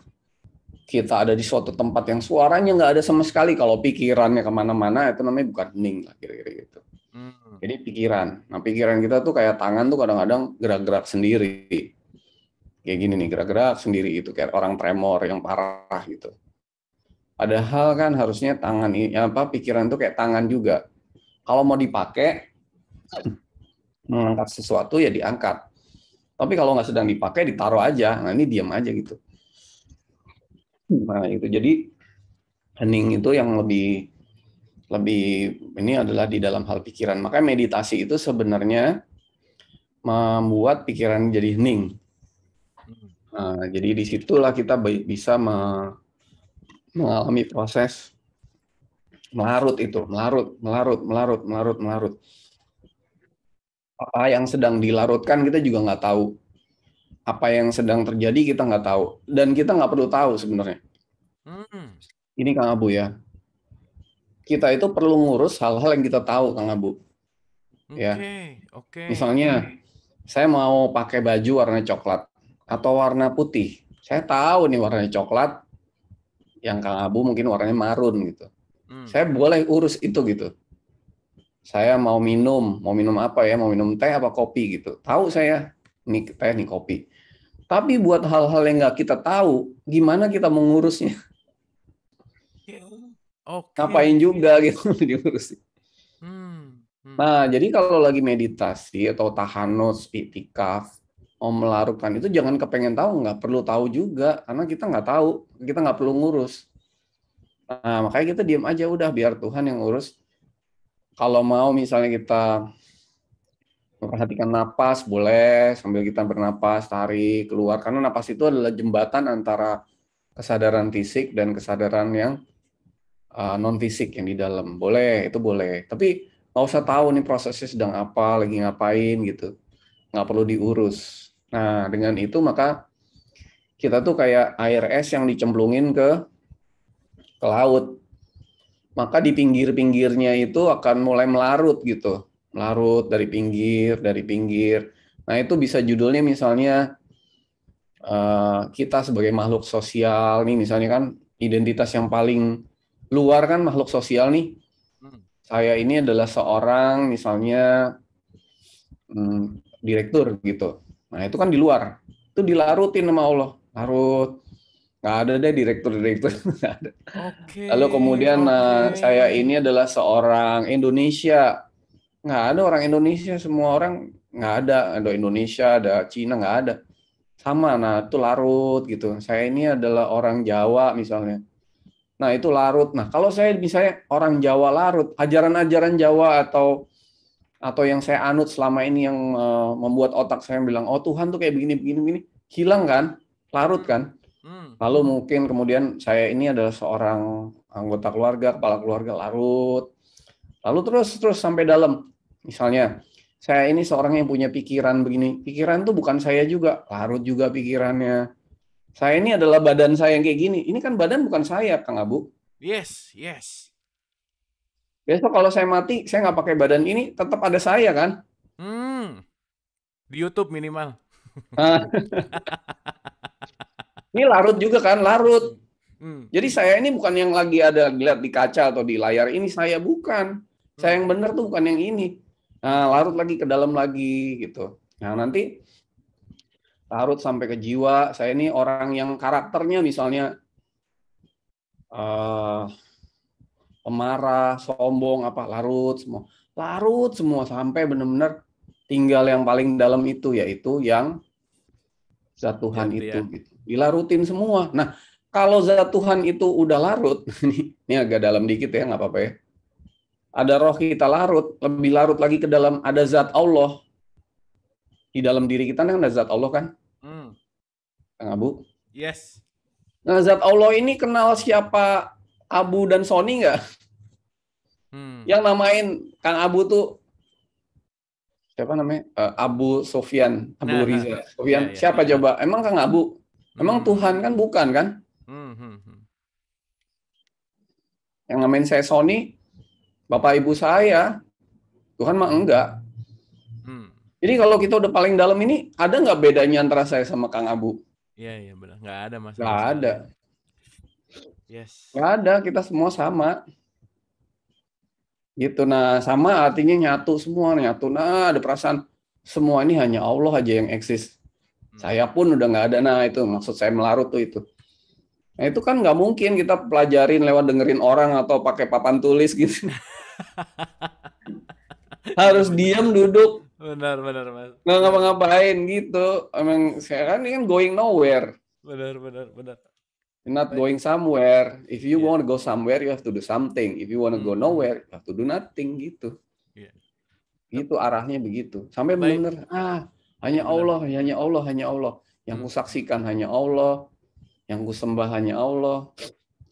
kita ada di suatu tempat yang suaranya nggak ada sama sekali, kalau pikirannya kemana-mana, itu namanya bukan hening lah, kira-kira gitu. Jadi pikiran. Nah, pikiran kita tuh kayak tangan tuh kadang-kadang gerak-gerak sendiri. Kayak gini nih, gerak-gerak sendiri itu kayak orang tremor yang parah gitu. Padahal kan harusnya tangan ini pikiran tuh kayak tangan juga. Kalau mau dipakai mengangkat sesuatu ya diangkat. Tapi kalau nggak sedang dipakai ditaruh aja. Nah, ini diam aja gitu. Nah, itu jadi hening itu yang lebih ini adalah di dalam hal pikiran. Makanya meditasi itu sebenarnya membuat pikiran jadi hening. Nah, jadi disitulah kita bisa mengalami proses melarut itu, melarut. Apa yang sedang dilarutkan kita juga nggak tahu. Apa yang sedang terjadi kita nggak tahu. Dan kita nggak perlu tahu sebenarnya. Ini Kang Abu ya. Kita itu perlu ngurus hal-hal yang kita tahu, Kang Abu. Ya. Misalnya, saya mau pakai baju warna coklat atau warna putih. Saya tahu nih warnanya coklat, yang Kang Abu mungkin warnanya marun gitu. Saya boleh urus itu gitu. Saya mau minum apa ya? Mau minum teh apa kopi gitu. Tahu saya, nih teh, nih kopi. Tapi buat hal-hal yang nggak kita tahu, gimana kita mengurusnya? Ngapain juga gitu diurus. Nah, jadi kalau lagi meditasi atau tahanus, iktikaf, mau melarutkan itu jangan kepengen tahu, nggak perlu tahu juga, karena kita nggak tahu, kita nggak perlu ngurus. Nah, makanya kita diam aja udah, biar Tuhan yang ngurus. Kalau mau misalnya kita memperhatikan napas, boleh sambil kita bernapas, tarik, keluar. Karena napas itu adalah jembatan antara kesadaran fisik dan kesadaran yang non-fisik yang di dalam. Boleh, itu boleh. Tapi nggak usah tahu nih prosesnya sedang apa, lagi ngapain gitu. Nggak perlu diurus. Nah, dengan itu maka kita tuh kayak air es yang dicemplungin ke laut. Maka di pinggir-pinggirnya itu akan mulai melarut gitu. Melarut dari pinggir. Nah, itu bisa judulnya misalnya kita sebagai makhluk sosial nih, misalnya kan identitas yang paling luar kan makhluk sosial nih. Saya ini adalah seorang misalnya direktur gitu. Nah, itu kan di luar. Itu dilarutin sama Allah. Larut. Nggak ada deh direktur-direktur. Nggak ada. Lalu kemudian saya ini adalah seorang Indonesia. Nggak ada orang Indonesia. Semua orang nggak ada. Ada Indonesia, ada Cina, nggak ada. Sama, nah itu larut gitu. Saya ini adalah orang Jawa misalnya. Nah itu larut. Nah kalau saya misalnya orang Jawa larut, ajaran-ajaran Jawa atau yang saya anut selama ini yang membuat otak saya bilang, oh Tuhan tuh kayak begini, hilang kan, larut kan. Lalu mungkin kemudian saya ini adalah seorang anggota keluarga, kepala keluarga, larut. Lalu terus sampai dalam. Misalnya, saya ini seorang yang punya pikiran begini. Pikiran tuh bukan saya juga, larut juga pikirannya. Saya ini adalah badan saya yang kayak gini. Ini kan badan bukan saya, Kang Abu. Yes. Besok kalau saya mati, saya nggak pakai badan ini, tetap ada saya kan? Di YouTube minimal. Ini larut juga kan, larut. Jadi saya ini bukan yang lagi ada lihat di kaca atau di layar ini, saya bukan. Saya yang benar tuh bukan yang ini. Nah, larut lagi ke dalam lagi gitu. Nah, nanti larut sampai ke jiwa. Saya ini orang yang karakternya misalnya pemarah, sombong, apa larut semua sampai benar-benar tinggal yang paling dalam itu, yaitu yang zat Tuhan itu. Gitu. Dilarutin semua. Nah, kalau zat Tuhan itu udah larut, ini agak dalam dikit ya, nggak apa-apa ya. Ada roh kita larut, lebih larut lagi ke dalam, ada zat Allah. Di dalam diri kita kan ada zat Allah kan? Kang Abu? Yes. Nah, zat Allah ini kenal siapa Abu dan Sony nggak? Yang namain Kang Abu tuh siapa namanya? Abu Sofyan, Abu Riza. Sofyan, siapa coba? Emang Kang Abu? Emang Tuhan kan bukan kan? Yang namain saya Sony, bapak ibu saya. Tuhan mah enggak. Jadi kalau kita udah paling dalam ini, ada nggak bedanya antara saya sama Kang Abu? Iya benar. Nggak ada masalah. Nggak ada. Yes. Nggak ada, kita semua sama. Gitu. Nah, sama artinya nyatu semua, nyatu. Nah, ada perasaan semua ini hanya Allah aja yang eksis. Saya pun udah nggak ada. Nah, itu maksud saya melarut tuh itu. Nah, itu kan nggak mungkin kita pelajarin lewat dengerin orang atau pakai papan tulis gitu. Harus diam, duduk. Benar, Mas. Nggak ngapa-ngapain gitu. Emang sekarang ini kan going nowhere. Benar. You're not Baik. going somewhere. If you Iya. want to go somewhere, you have to do something. If you want to go nowhere, you have to do nothing gitu. Iya. Itu arahnya begitu. Sampai Baik. benar-benar Iya hanya benar. Allah, hanya Allah, hanya Allah. Yang Hmm. kusaksikan hanya Allah, yang kusembah hanya Allah,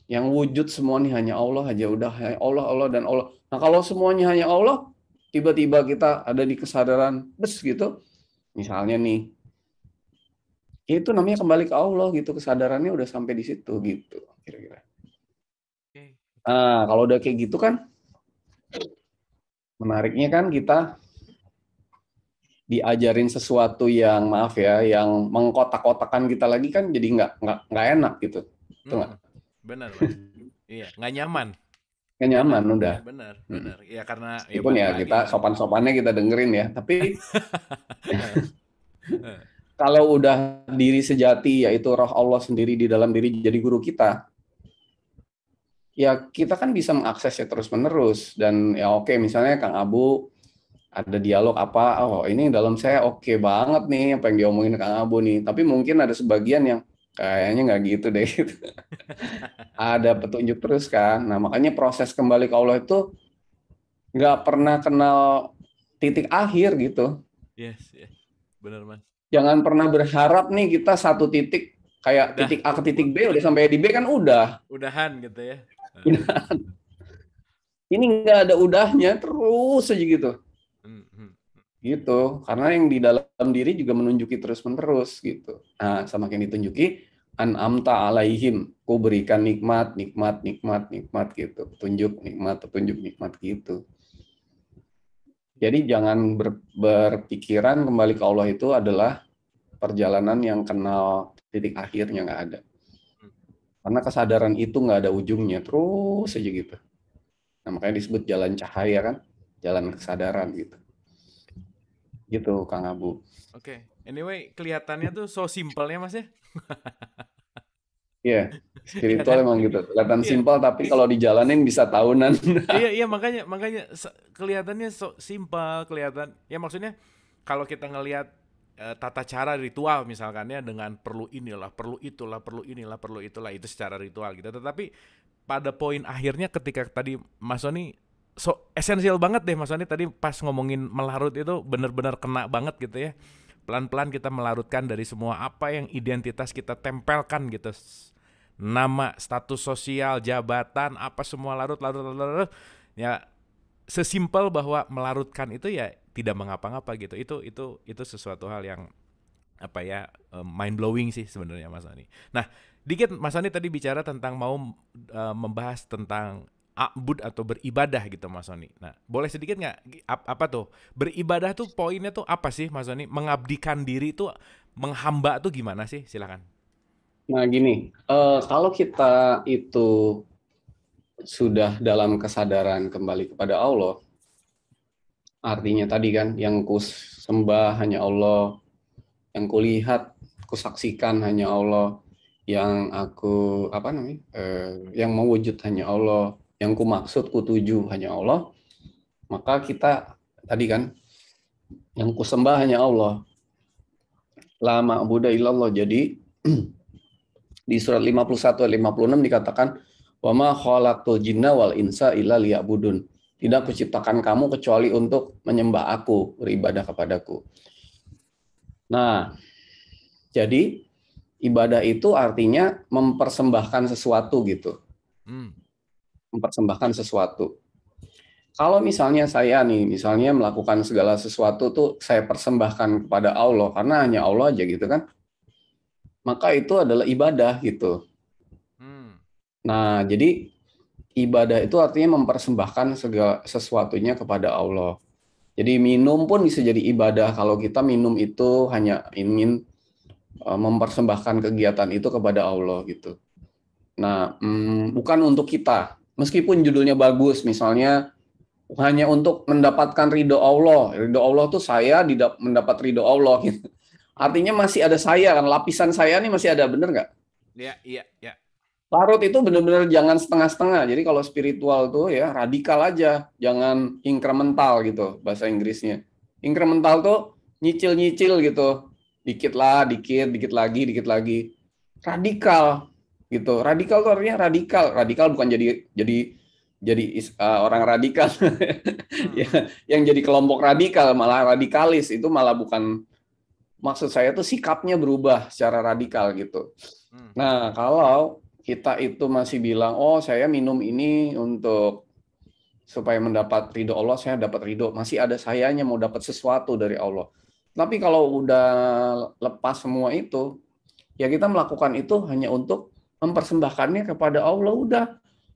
yang wujud semua ini hanya Allah aja udah, hanya Allah, Allah dan Allah. Nah, kalau semuanya hanya Allah, tiba-tiba kita ada di kesadaran gitu. Misalnya nih, itu namanya kembali ke Allah gitu, kesadarannya udah sampai di situ gitu kira-kira. Oke. Nah, kalau udah kayak gitu kan menariknya kan kita diajarin sesuatu yang maaf ya, yang mengkotak-kotakan kita lagi kan jadi nggak enak gitu. Itu nggak? Benar, Mas. Iya, nggak nyaman. Nggak Nggak nyaman enak. udah. Benar, benar. Ya karena ya Meskipun balik ya lagi kita kan. sopan-sopannya kita dengerin ya, tapi kalau udah diri sejati yaitu roh Allah sendiri di dalam diri jadi guru kita, ya kita kan bisa mengaksesnya terus-menerus. Dan ya oke, misalnya Kang Abu ada dialog apa, oh ini dalam saya oke banget nih apa yang diomongin Kang Abu nih, tapi mungkin ada sebagian yang kayaknya nggak gitu deh gitu. Ada petunjuk terus kan. Nah makanya proses kembali ke Allah itu nggak pernah kenal titik akhir gitu. Yes, yes. Benar, Mas. Jangan pernah berharap nih kita satu titik kayak Udah, titik A ke titik B udah sampai di B kan udah. udahan gitu ya. Ini nggak ada udahnya terus aja gitu. Gitu. Karena yang di dalam diri juga menunjuki terus-menerus gitu. Nah, semakin ditunjuki an'amta alaihim, ku berikan nikmat, nikmat, nikmat, nikmat gitu. Petunjuk, nikmat gitu. Jadi jangan berpikiran kembali ke Allah itu adalah perjalanan yang kenal titik akhirnya, nggak ada. Karena kesadaran itu nggak ada ujungnya, terus aja gitu. Nah, makanya disebut jalan cahaya kan, jalan kesadaran gitu. Gitu, Kang Abu. Oke. Anyway, kelihatannya tuh so simple ya, Mas ya. Iya, Iya spiritual kan? emang gitu. Kelihatan Iya. simpel tapi kalau dijalanin bisa tahunan. Iya, iya makanya kelihatannya so simpel, kelihatan. Ya maksudnya kalau kita ngelihat tata cara ritual misalkan ya dengan perlu inilah, perlu itulah, perlu inilah, perlu itulah itu secara ritual gitu. Tetapi pada poin akhirnya ketika tadi Mas Sony so esensial banget deh Mas Sony tadi pas ngomongin melarut itu benar-benar kena banget gitu ya. Pelan-pelan kita melarutkan dari semua apa yang identitas kita tempelkan gitu. Nama, status sosial, jabatan, apa semua larut. Ya sesimpel bahwa melarutkan itu ya tidak mengapa-ngapa gitu. Itu sesuatu hal yang apa ya mind blowing sih sebenarnya Mas Ani. Nah, dikit Mas Ani tadi bicara tentang mau membahas tentang abud atau beribadah gitu Mas Ani. Nah, boleh sedikit nggak apa tuh beribadah tuh poinnya tuh apa sih Mas Ani? Mengabdikan diri tuh menghamba tuh gimana sih? Silakan. Nah gini, kalau kita itu sudah dalam kesadaran kembali kepada Allah, artinya tadi kan yang ku sembah hanya Allah, yang kulihat, kusaksikan hanya Allah, yang aku yang mewujud hanya Allah, yang ku maksud, ku tuju hanya Allah, maka kita tadi kan yang ku sembah hanya Allah. La ma'budu illallah. Jadi di surat 51 ayat 56 dikatakan wa ma khalaqtul jinna wal insa illa liya'budun. Tidak kuciptakan kamu kecuali untuk menyembah aku, beribadah kepadaku. Nah, jadi ibadah itu artinya mempersembahkan sesuatu gitu. Mempersembahkan sesuatu. Kalau misalnya saya nih, misalnya melakukan segala sesuatu tuh saya persembahkan kepada Allah karena hanya Allah aja gitu kan. Maka itu adalah ibadah gitu. Nah, jadi ibadah itu artinya mempersembahkan segala sesuatunya kepada Allah. Jadi minum pun bisa jadi ibadah kalau kita minum itu hanya ingin mempersembahkan kegiatan itu kepada Allah gitu. Nah, bukan untuk kita. Meskipun judulnya bagus, misalnya hanya untuk mendapatkan ridho Allah. Ridho Allah tuh saya mendapat ridho Allah gitu. Artinya masih ada saya kan, lapisan saya nih masih ada, bener nggak? Iya. Larut itu benar-benar jangan setengah-setengah. Jadi kalau spiritual tuh ya radikal aja, jangan incremental gitu bahasa Inggrisnya. Incremental tuh nyicil-nyicil gitu. Dikit lah, dikit lagi, dikit lagi. Radikal. gitu. Radikal tuh artinya radikal. Radikal bukan orang radikal. Ya, yang jadi kelompok radikal malah radikalis itu malah bukan maksud saya tuh sikapnya berubah secara radikal gitu. Nah, kalau kita itu masih bilang, oh saya minum ini untuk supaya mendapat ridho Allah, saya dapat ridho. Masih ada sayanya mau dapat sesuatu dari Allah. Tapi kalau udah lepas semua itu, ya kita melakukan itu hanya untuk mempersembahkannya kepada Allah. Udah,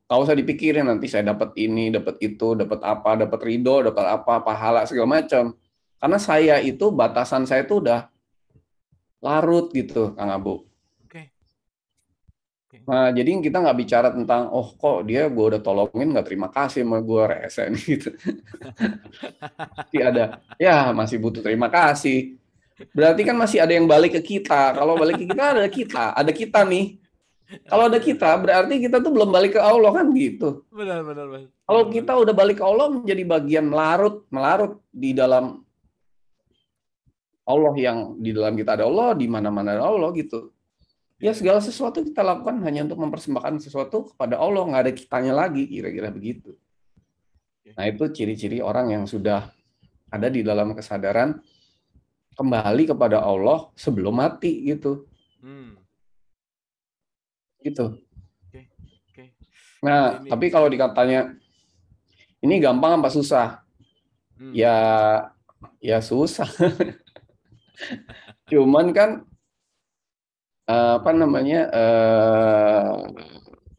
nggak usah dipikirin nanti saya dapat ini, dapat itu, dapat apa, dapat ridho, dapat apa, pahala segala macam. Karena saya itu batasan saya itu udah larut gitu, Kang Abu. Nah, jadi kita nggak bicara tentang, oh kok dia gue udah tolongin nggak terima kasih sama gue rese nih gitu. Tapi ada, ya masih butuh terima kasih. Berarti kan masih ada yang balik ke kita. Kalau balik ke ada kita nih. Kalau ada kita, berarti kita tuh belum balik ke Allah kan gitu. Benar. Kalau kita udah balik ke Allah menjadi bagian melarut di dalam Allah, yang di dalam kita ada Allah, di mana-mana ada Allah gitu. Ya segala sesuatu kita lakukan hanya untuk mempersembahkan sesuatu kepada Allah, nggak ada kitanya lagi, kira-kira begitu. Nah itu ciri-ciri orang yang sudah ada di dalam kesadaran kembali kepada Allah sebelum mati gitu. Gitu. Nah tapi kalau dikatanya ini gampang apa susah? Ya susah. Cuman kan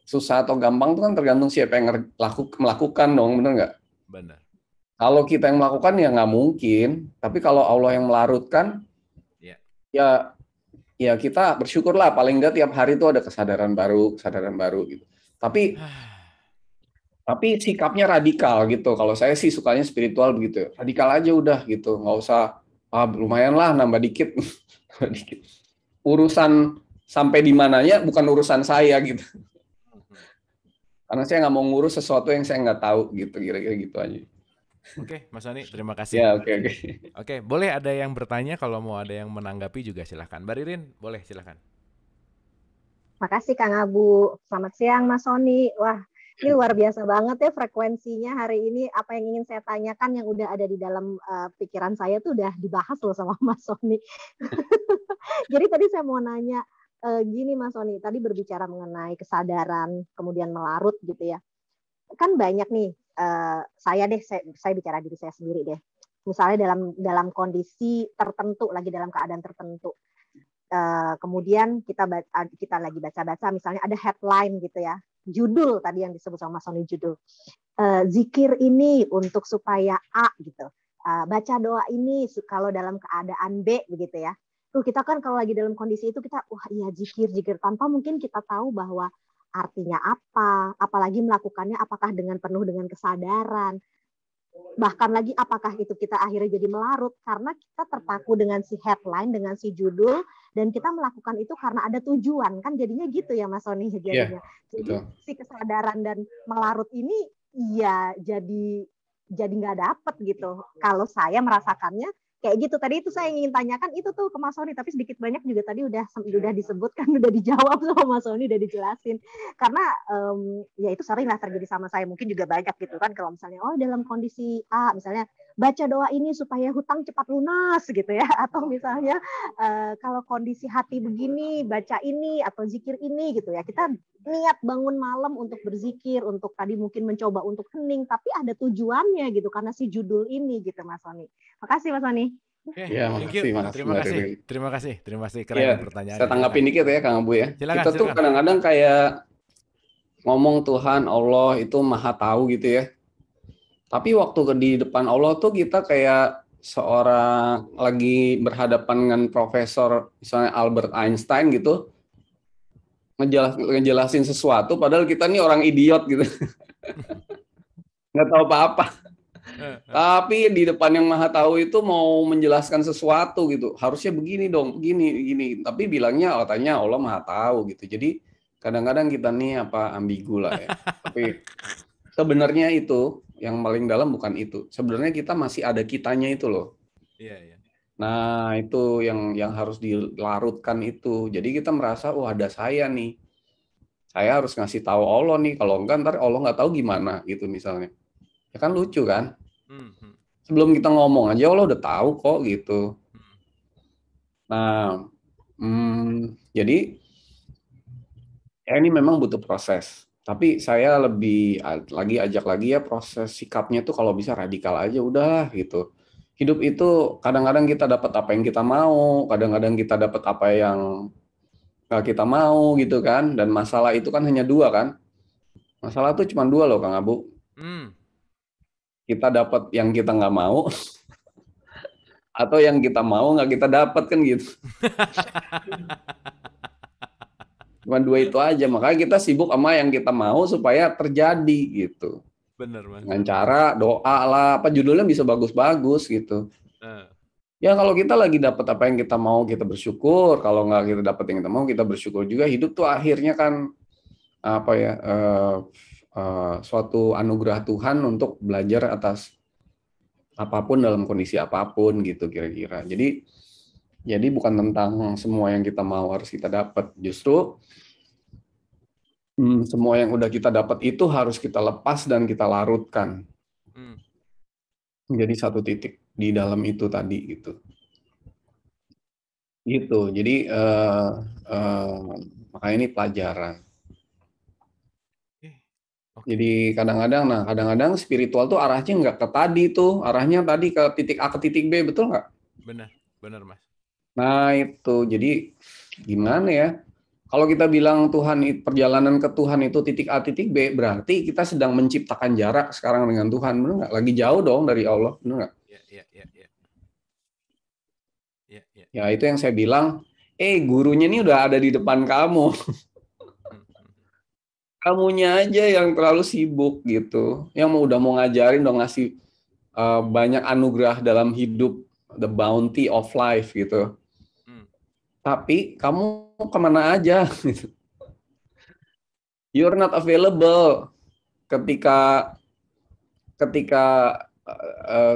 susah atau gampang itu kan tergantung siapa yang melakukan dong, benar nggak? Benar. Kalau kita yang melakukan ya nggak mungkin, tapi kalau Allah yang melarutkan, ya kita bersyukurlah paling nggak tiap hari itu ada kesadaran baru gitu. Tapi sikapnya radikal gitu. Kalau saya sih sukanya spiritual begitu, radikal aja udah gitu, nggak usah lumayan lah nambah dikit. Urusan sampai di mananya bukan urusan saya gitu. Karena saya nggak mau ngurus sesuatu yang saya nggak tahu gitu, kira-kira gitu aja. Oke, Mas Sony, terima kasih. Ya, oke. Oke, boleh ada yang bertanya, kalau mau ada yang menanggapi juga silahkan. Mbak Ririn, boleh silahkan. Makasih Kang Abu. Selamat siang Mas Sony. Wah, ini luar biasa banget ya frekuensinya hari ini. Apa yang ingin saya tanyakan yang udah ada di dalam pikiran saya tuh udah dibahas loh sama Mas Sony. Jadi tadi saya mau nanya, gini Mas Sony, tadi berbicara mengenai kesadaran, kemudian melarut gitu ya. Kan banyak nih, saya bicara diri saya sendiri deh. Misalnya dalam kondisi tertentu, lagi dalam keadaan tertentu. Kemudian kita lagi baca-baca, misalnya ada headline gitu ya, judul tadi yang disebut sama Mas Sony, judul zikir ini untuk supaya A gitu, baca doa ini kalau dalam keadaan B begitu ya. Tuh kita kan kalau lagi dalam kondisi itu kita wah iya zikir tanpa mungkin kita tahu bahwa artinya apa, apalagi melakukannya apakah dengan penuh dengan kesadaran. Bahkan lagi apakah itu kita akhirnya jadi melarut karena kita terpaku dengan si headline, dengan si judul, dan kita melakukan itu karena ada tujuan, kan jadinya gitu ya Mas Sony jadinya. Jadi si kesadaran dan melarut ini ya jadi nggak dapet gitu. Kalau saya merasakannya kayak gitu. Tadi itu saya ingin tanyakan itu tuh ke Mas Sony, tapi sedikit banyak juga tadi udah disebutkan, udah dijawab sama Mas Sony, udah dijelasin. Karena ya itu sering lah terjadi sama saya, mungkin juga banyak gitu kan, kalau misalnya dalam kondisi A misalnya baca doa ini supaya hutang cepat lunas gitu ya, atau misalnya kalau kondisi hati begini baca ini atau zikir ini gitu ya, kita niat bangun malam untuk berzikir, untuk tadi mungkin mencoba untuk hening, tapi ada tujuannya gitu karena si judul ini gitu Mas Sony. Makasih Mas Sony. Ya, makasih. Terima kasih. Keren pertanyaannya. Saya tanggapin dikit ya Kang Abu ya. Silakan, kita tuh kadang-kadang kayak ngomong Tuhan Allah itu maha tahu gitu ya. Tapi waktu di depan Allah tuh kita kayak seorang lagi berhadapan dengan profesor misalnya Albert Einstein gitu, ngejelasin sesuatu padahal kita nih orang idiot gitu. Nggak tahu apa-apa. Tapi di depan yang maha tahu itu mau menjelaskan sesuatu gitu, harusnya begini dong, begini. Tapi bilangnya katanya Allah maha tahu gitu. Jadi kadang-kadang kita nih ambigu lah ya. Tapi sebenarnya itu yang paling dalam bukan itu. Sebenarnya kita masih ada kitanya itu loh. Iya. Nah itu yang harus dilarutkan itu. Jadi kita merasa ada saya nih. Saya harus ngasih tahu Allah nih, kalau enggak ntar Allah nggak tahu gimana gitu misalnya. Ya kan lucu kan? Sebelum kita ngomong aja Allah udah tahu kok gitu. Nah, jadi ya ini memang butuh proses. Tapi saya lebih ajak lagi ya proses sikapnya tuh kalau bisa radikal aja udah gitu. Hidup itu kadang-kadang kita dapat apa yang kita mau, kadang-kadang kita dapat apa yang nggak kita mau gitu kan. Dan masalah itu kan hanya dua kan. Masalah tuh cuma dua loh Kang Abu. Kita dapat yang kita nggak mau atau yang kita mau nggak kita dapat kan gitu. Cuma dua itu aja, makanya kita sibuk sama yang kita mau supaya terjadi gitu. Bener, Mas. Dengan cara doa lah, apa judulnya bisa bagus-bagus gitu. Ya kalau kita lagi dapat apa yang kita mau, kita bersyukur. Kalau nggak kita dapat yang kita mau, kita bersyukur juga. Hidup tuh akhirnya kan apa ya, suatu anugerah Tuhan untuk belajar atas apapun dalam kondisi apapun gitu kira-kira. Jadi bukan tentang semua yang kita mau harus kita dapat. Justru semua yang udah kita dapat itu harus kita lepas dan kita larutkan. Jadi satu titik di dalam itu tadi gitu. Gitu. Jadi makanya ini pelajaran. Jadi kadang-kadang spiritual tuh arahnya nggak ke tadi tuh, arahnya tadi ke titik A ke titik B, betul nggak? Benar Mas. Nah itu, jadi gimana ya? Kalau kita bilang perjalanan ke Tuhan itu titik A titik B, berarti kita sedang menciptakan jarak sekarang dengan Tuhan, benar nggak? Lagi jauh dong dari Allah, benar nggak? Ya itu yang saya bilang, gurunya ini udah ada di depan kamu. Kamunya aja yang terlalu sibuk gitu, yang udah mau ngajarin, udah ngasih banyak anugerah dalam hidup, the bounty of life gitu. Tapi kamu kemana aja? Gitu. You're not available ketika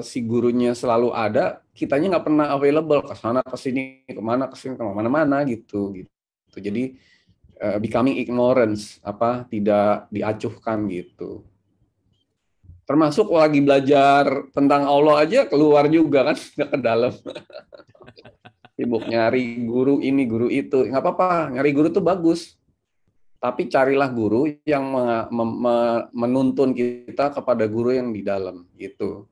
si gurunya selalu ada, kitanya nggak pernah available ke sana ke sini kemana-mana gitu. Jadi becoming ignorance, tidak diacuhkan gitu. Termasuk lagi belajar tentang Allah aja keluar juga kan, nggak ke dalam. Sibuk nyari guru ini, guru itu. Nggak apa-apa, nyari guru tuh bagus. Tapi carilah guru yang menuntun kita kepada guru yang di dalam. Gitu.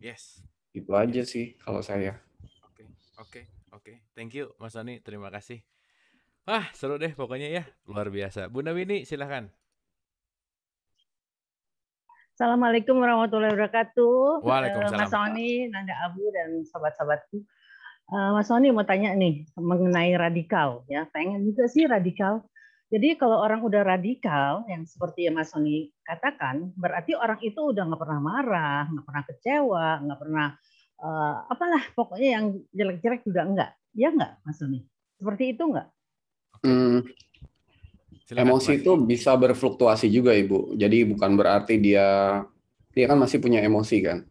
Yes. Itu aja sih kalau saya. Oke. Thank you Mas Sony, terima kasih. Wah, seru deh pokoknya ya. Luar biasa. Bunda Winnie, silahkan. Assalamualaikum warahmatullahi wabarakatuh. Waalaikumsalam. Mas Sony, Nanda Abu, dan sobat-sobatku. Mas Sony mau tanya nih mengenai radikal, ya. Pengen juga sih radikal. Jadi kalau orang udah radikal, yang seperti yang Mas Sony katakan, berarti orang itu udah nggak pernah marah, nggak pernah kecewa, nggak pernah apalah pokoknya yang jelek-jelek juga enggak. Ya nggak, Mas Sony? Seperti itu nggak? Silakan, emosi Mas. itu bisa berfluktuasi juga, Ibu. Jadi bukan berarti dia kan masih punya emosi kan.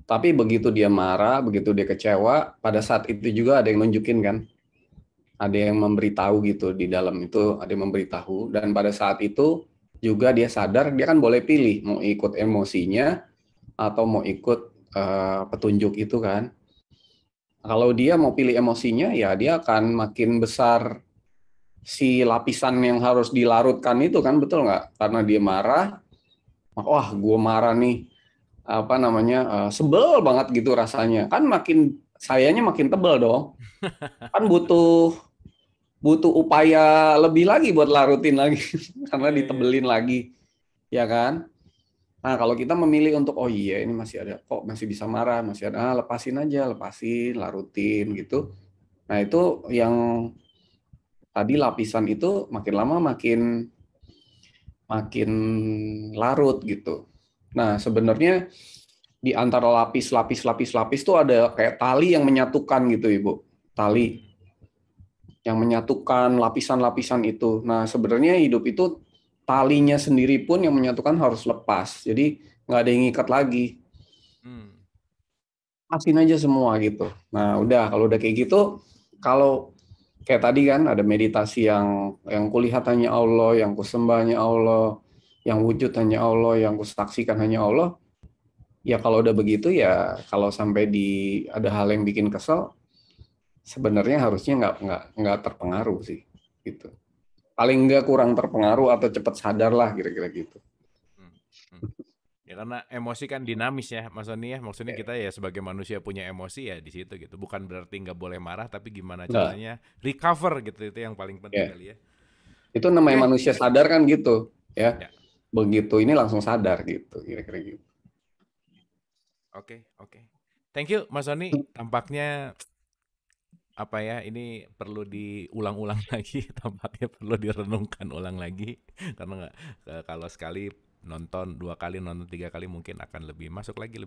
Tapi begitu dia marah, begitu dia kecewa, pada saat itu juga ada yang nunjukin kan. Ada yang memberitahu gitu di dalam itu, ada yang memberitahu. Dan pada saat itu juga dia sadar, dia kan boleh pilih mau ikut emosinya atau mau ikut petunjuk itu kan. Kalau dia mau pilih emosinya, ya dia akan makin besar si lapisan yang harus dilarutkan itu kan, betul nggak? Karena dia marah, wah gue marah nih, sebel banget gitu rasanya, kan sayanya makin tebel dong, kan butuh upaya lebih lagi buat larutin lagi karena ditebelin lagi, ya kan? Nah kalau kita memilih untuk ini masih ada kok, masih bisa marah, masih ada, lepasin aja, larutin gitu. Nah itu yang tadi lapisan itu makin lama makin larut gitu. Nah, sebenarnya di antara lapis itu ada kayak tali yang menyatukan gitu, Ibu. Tali yang menyatukan lapisan-lapisan itu. Nah, sebenarnya hidup itu talinya sendiri pun yang menyatukan harus lepas. Jadi nggak ada yang ngikat lagi. Lepasin aja semua gitu. Nah, kalau udah kayak gitu, kalau Kayak tadi kan ada meditasi yang kulihat hanya Allah, yang kusembah hanya Allah, yang wujud hanya Allah, yang kusaksikan hanya Allah. Ya kalau udah begitu ya, kalau sampai ada hal yang bikin kesel, sebenarnya harusnya nggak terpengaruh sih, gitu. Paling nggak kurang terpengaruh atau cepat sadar lah, kira-kira gitu. Hmm, hmm. Ya karena emosi kan dinamis ya, Mas Sony ya. Maksudnya kita ya sebagai manusia punya emosi ya di situ gitu. Bukan berarti nggak boleh marah, tapi gimana Nggak, caranya recover gitu, itu yang paling penting ya. kali ya. Itu namanya Oke, manusia sadar kan gitu, ya. ya, Begitu ini langsung sadar gitu, kira-kira gitu. oke. Thank you Mas Sony. Tampaknya apa ya, ini perlu diulang-ulang lagi, tampaknya perlu direnungkan ulang lagi karena kalau sekali nonton, 2 kali nonton, 3 kali mungkin akan lebih masuk lagi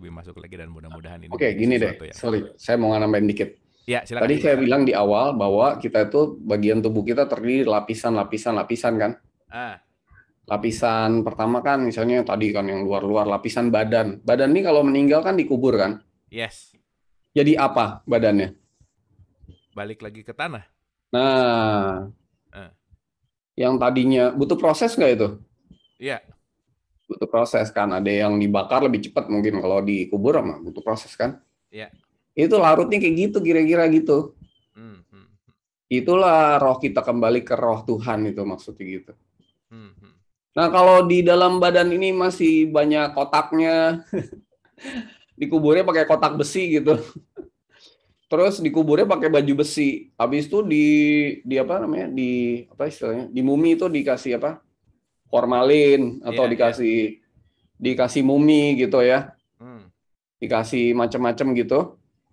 dan mudah-mudahan ini Oke, menjadi gini deh, sesuatu yang sorry, saya mau nambahin dikit. ya silakan. Tadi saya bilang di awal bahwa kita itu bagian tubuh kita terdiri lapisan kan. Ah, Lapisan pertama kan misalnya tadi kan yang luar-luar, lapisan badan. Badan ini kalau meninggal kan dikubur kan. yes, Jadi apa badannya? balik lagi ke tanah. Nah, Ah, yang tadinya butuh proses nggak itu? iya, Butuh proses kan. Ada yang dibakar lebih cepat mungkin kalau dikubur mah butuh proses kan. iya. Itu larutnya kayak gitu kira-kira gitu. Hmm, hmm, Itulah roh kita kembali ke roh Tuhan itu maksudnya gitu. hmm. Nah, kalau di dalam badan ini masih banyak kotaknya, dikuburnya pakai kotak besi gitu. Terus dikuburnya pakai baju besi. Habis itu di apa namanya? Di apa istilahnya? Di mumi itu dikasih apa? Formalin atau Iya. dikasih mumi gitu ya. Hmm, Dikasih macam-macam gitu.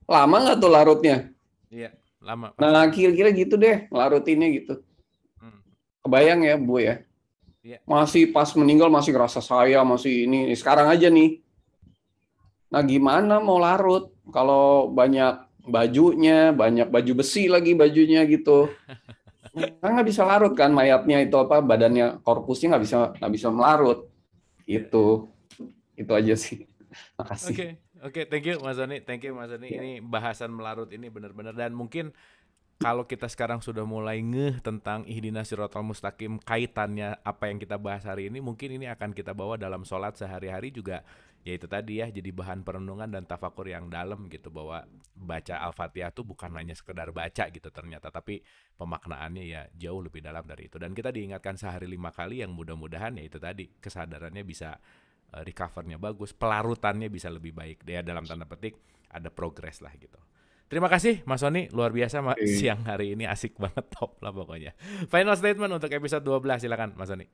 Lama nggak tuh larutnya? iya, lama Nah, pasti. kira-kira gitu deh larutinnya gitu. Hmm, Kebayang ya, Bu ya? iya. Masih pas meninggal masih ngerasa saya masih ini sekarang aja nih. Nah, gimana mau larut kalau banyak bajunya, banyak baju besi lagi bajunya gitu. Kan nggak bisa larut kan mayatnya itu apa badannya korpusnya nggak bisa melarut. Iya, iya. Itu aja sih. Makasih. Oke, thank you Mas Doni, Ini bahasan melarut ini benar-benar, dan mungkin kalau kita sekarang sudah mulai ngeh tentang ihdinas siratal mustaqim, kaitannya apa yang kita bahas hari ini, mungkin ini akan kita bawa dalam sholat sehari-hari juga, ya itu tadi ya, jadi bahan perenungan dan tafakur yang dalam gitu, bahwa baca Al-Fatihah tuh bukan hanya sekedar baca gitu ternyata, tapi pemaknaannya ya jauh lebih dalam dari itu. Dan kita diingatkan sehari 5 kali, yang mudah-mudahan ya itu tadi, kesadarannya bisa recovernya bagus, pelarutannya bisa lebih baik. Dia dalam tanda petik ada progres lah gitu. Terima kasih Mas Sony, luar biasa siang hari ini, asik banget, top lah pokoknya. Final statement untuk episode 12, silakan Mas Sony.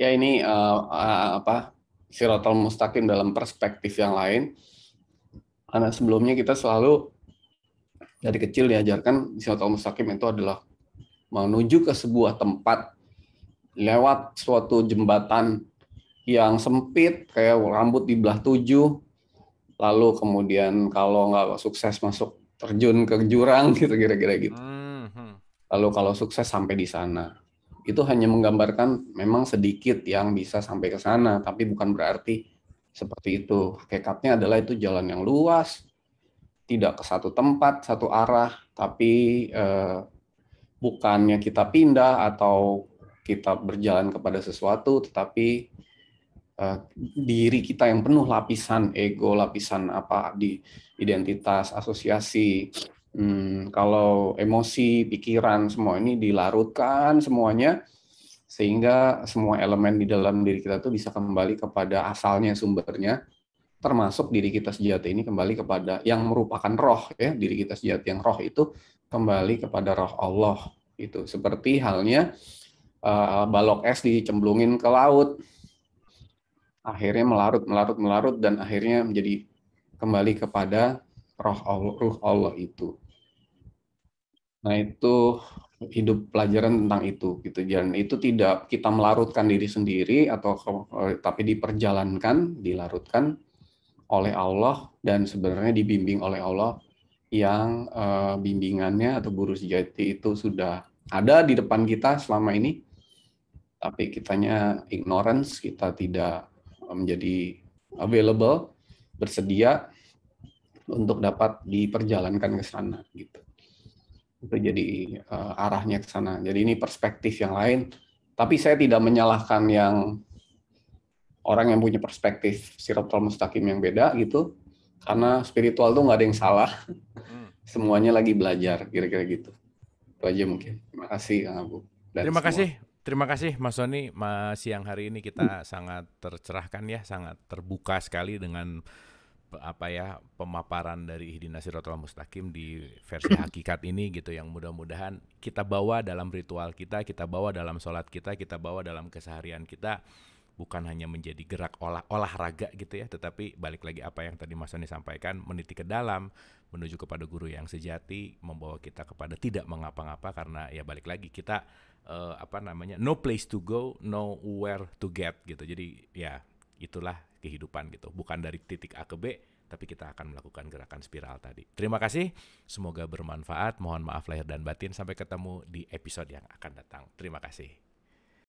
Ya ini apa Siratal Mustaqim dalam perspektif yang lain. Karena sebelumnya kita selalu dari kecil diajarkan Siratal Mustaqim itu adalah menuju ke sebuah tempat lewat suatu jembatan yang sempit kayak rambut dibelah 7, lalu kemudian kalau nggak sukses masuk terjun ke jurang gitu kira-kira gitu. Lalu kalau sukses sampai di sana. Itu hanya menggambarkan memang sedikit yang bisa sampai ke sana, tapi bukan berarti seperti itu. Hakikatnya adalah itu jalan yang luas, tidak ke satu tempat, satu arah, tapi bukannya kita pindah atau kita berjalan kepada sesuatu, tetapi diri kita yang penuh lapisan ego, lapisan apa di identitas, asosiasi, kalau emosi, pikiran, semua ini dilarutkan semuanya sehingga semua elemen di dalam diri kita tuh bisa kembali kepada asalnya, sumbernya, termasuk diri kita sejati ini kembali kepada yang merupakan roh ya, diri kita sejati yang roh itu kembali kepada roh Allah. Itu seperti halnya balok es dicemplungin ke laut, akhirnya melarut dan akhirnya menjadi kembali kepada ruh Allah itu. Nah, itu hidup pelajaran tentang itu gitu. Dan itu tidak kita melarutkan diri sendiri atau tapi dilarutkan oleh Allah dan sebenarnya dibimbing oleh Allah yang bimbingannya atau guru sejati itu sudah ada di depan kita selama ini, tapi kitanya ignorance, kita tidak menjadi available, bersedia untuk dapat diperjalankan ke sana gitu. Itu jadi arahnya ke sana. Jadi ini perspektif yang lain. Tapi saya tidak menyalahkan yang orang yang punya perspektif Shirathul Mustaqim yang beda gitu. Karena spiritual tuh nggak ada yang salah. Semuanya lagi belajar, kira-kira gitu. Itu aja mungkin. Terima kasih Kang Abu. Dan semua. Terima kasih Mas Sony. Siang hari ini kita sangat tercerahkan ya, sangat terbuka sekali dengan pemaparan dari Ihdinas Shirathul Mustaqim di versi hakikat ini gitu, yang mudah-mudahan kita bawa dalam ritual kita bawa dalam sholat kita bawa dalam keseharian kita, bukan hanya menjadi gerak olahraga gitu ya, tetapi balik lagi apa yang tadi Mas Sony sampaikan, meniti ke dalam, menuju kepada guru yang sejati, membawa kita kepada tidak mengapa-ngapa, karena ya balik lagi kita no place to go, nowhere to get gitu. Jadi ya itulah kehidupan gitu, bukan dari titik A ke B, tapi kita akan melakukan gerakan spiral tadi. Terima kasih, semoga bermanfaat. Mohon maaf lahir dan batin, sampai ketemu di episode yang akan datang. Terima kasih.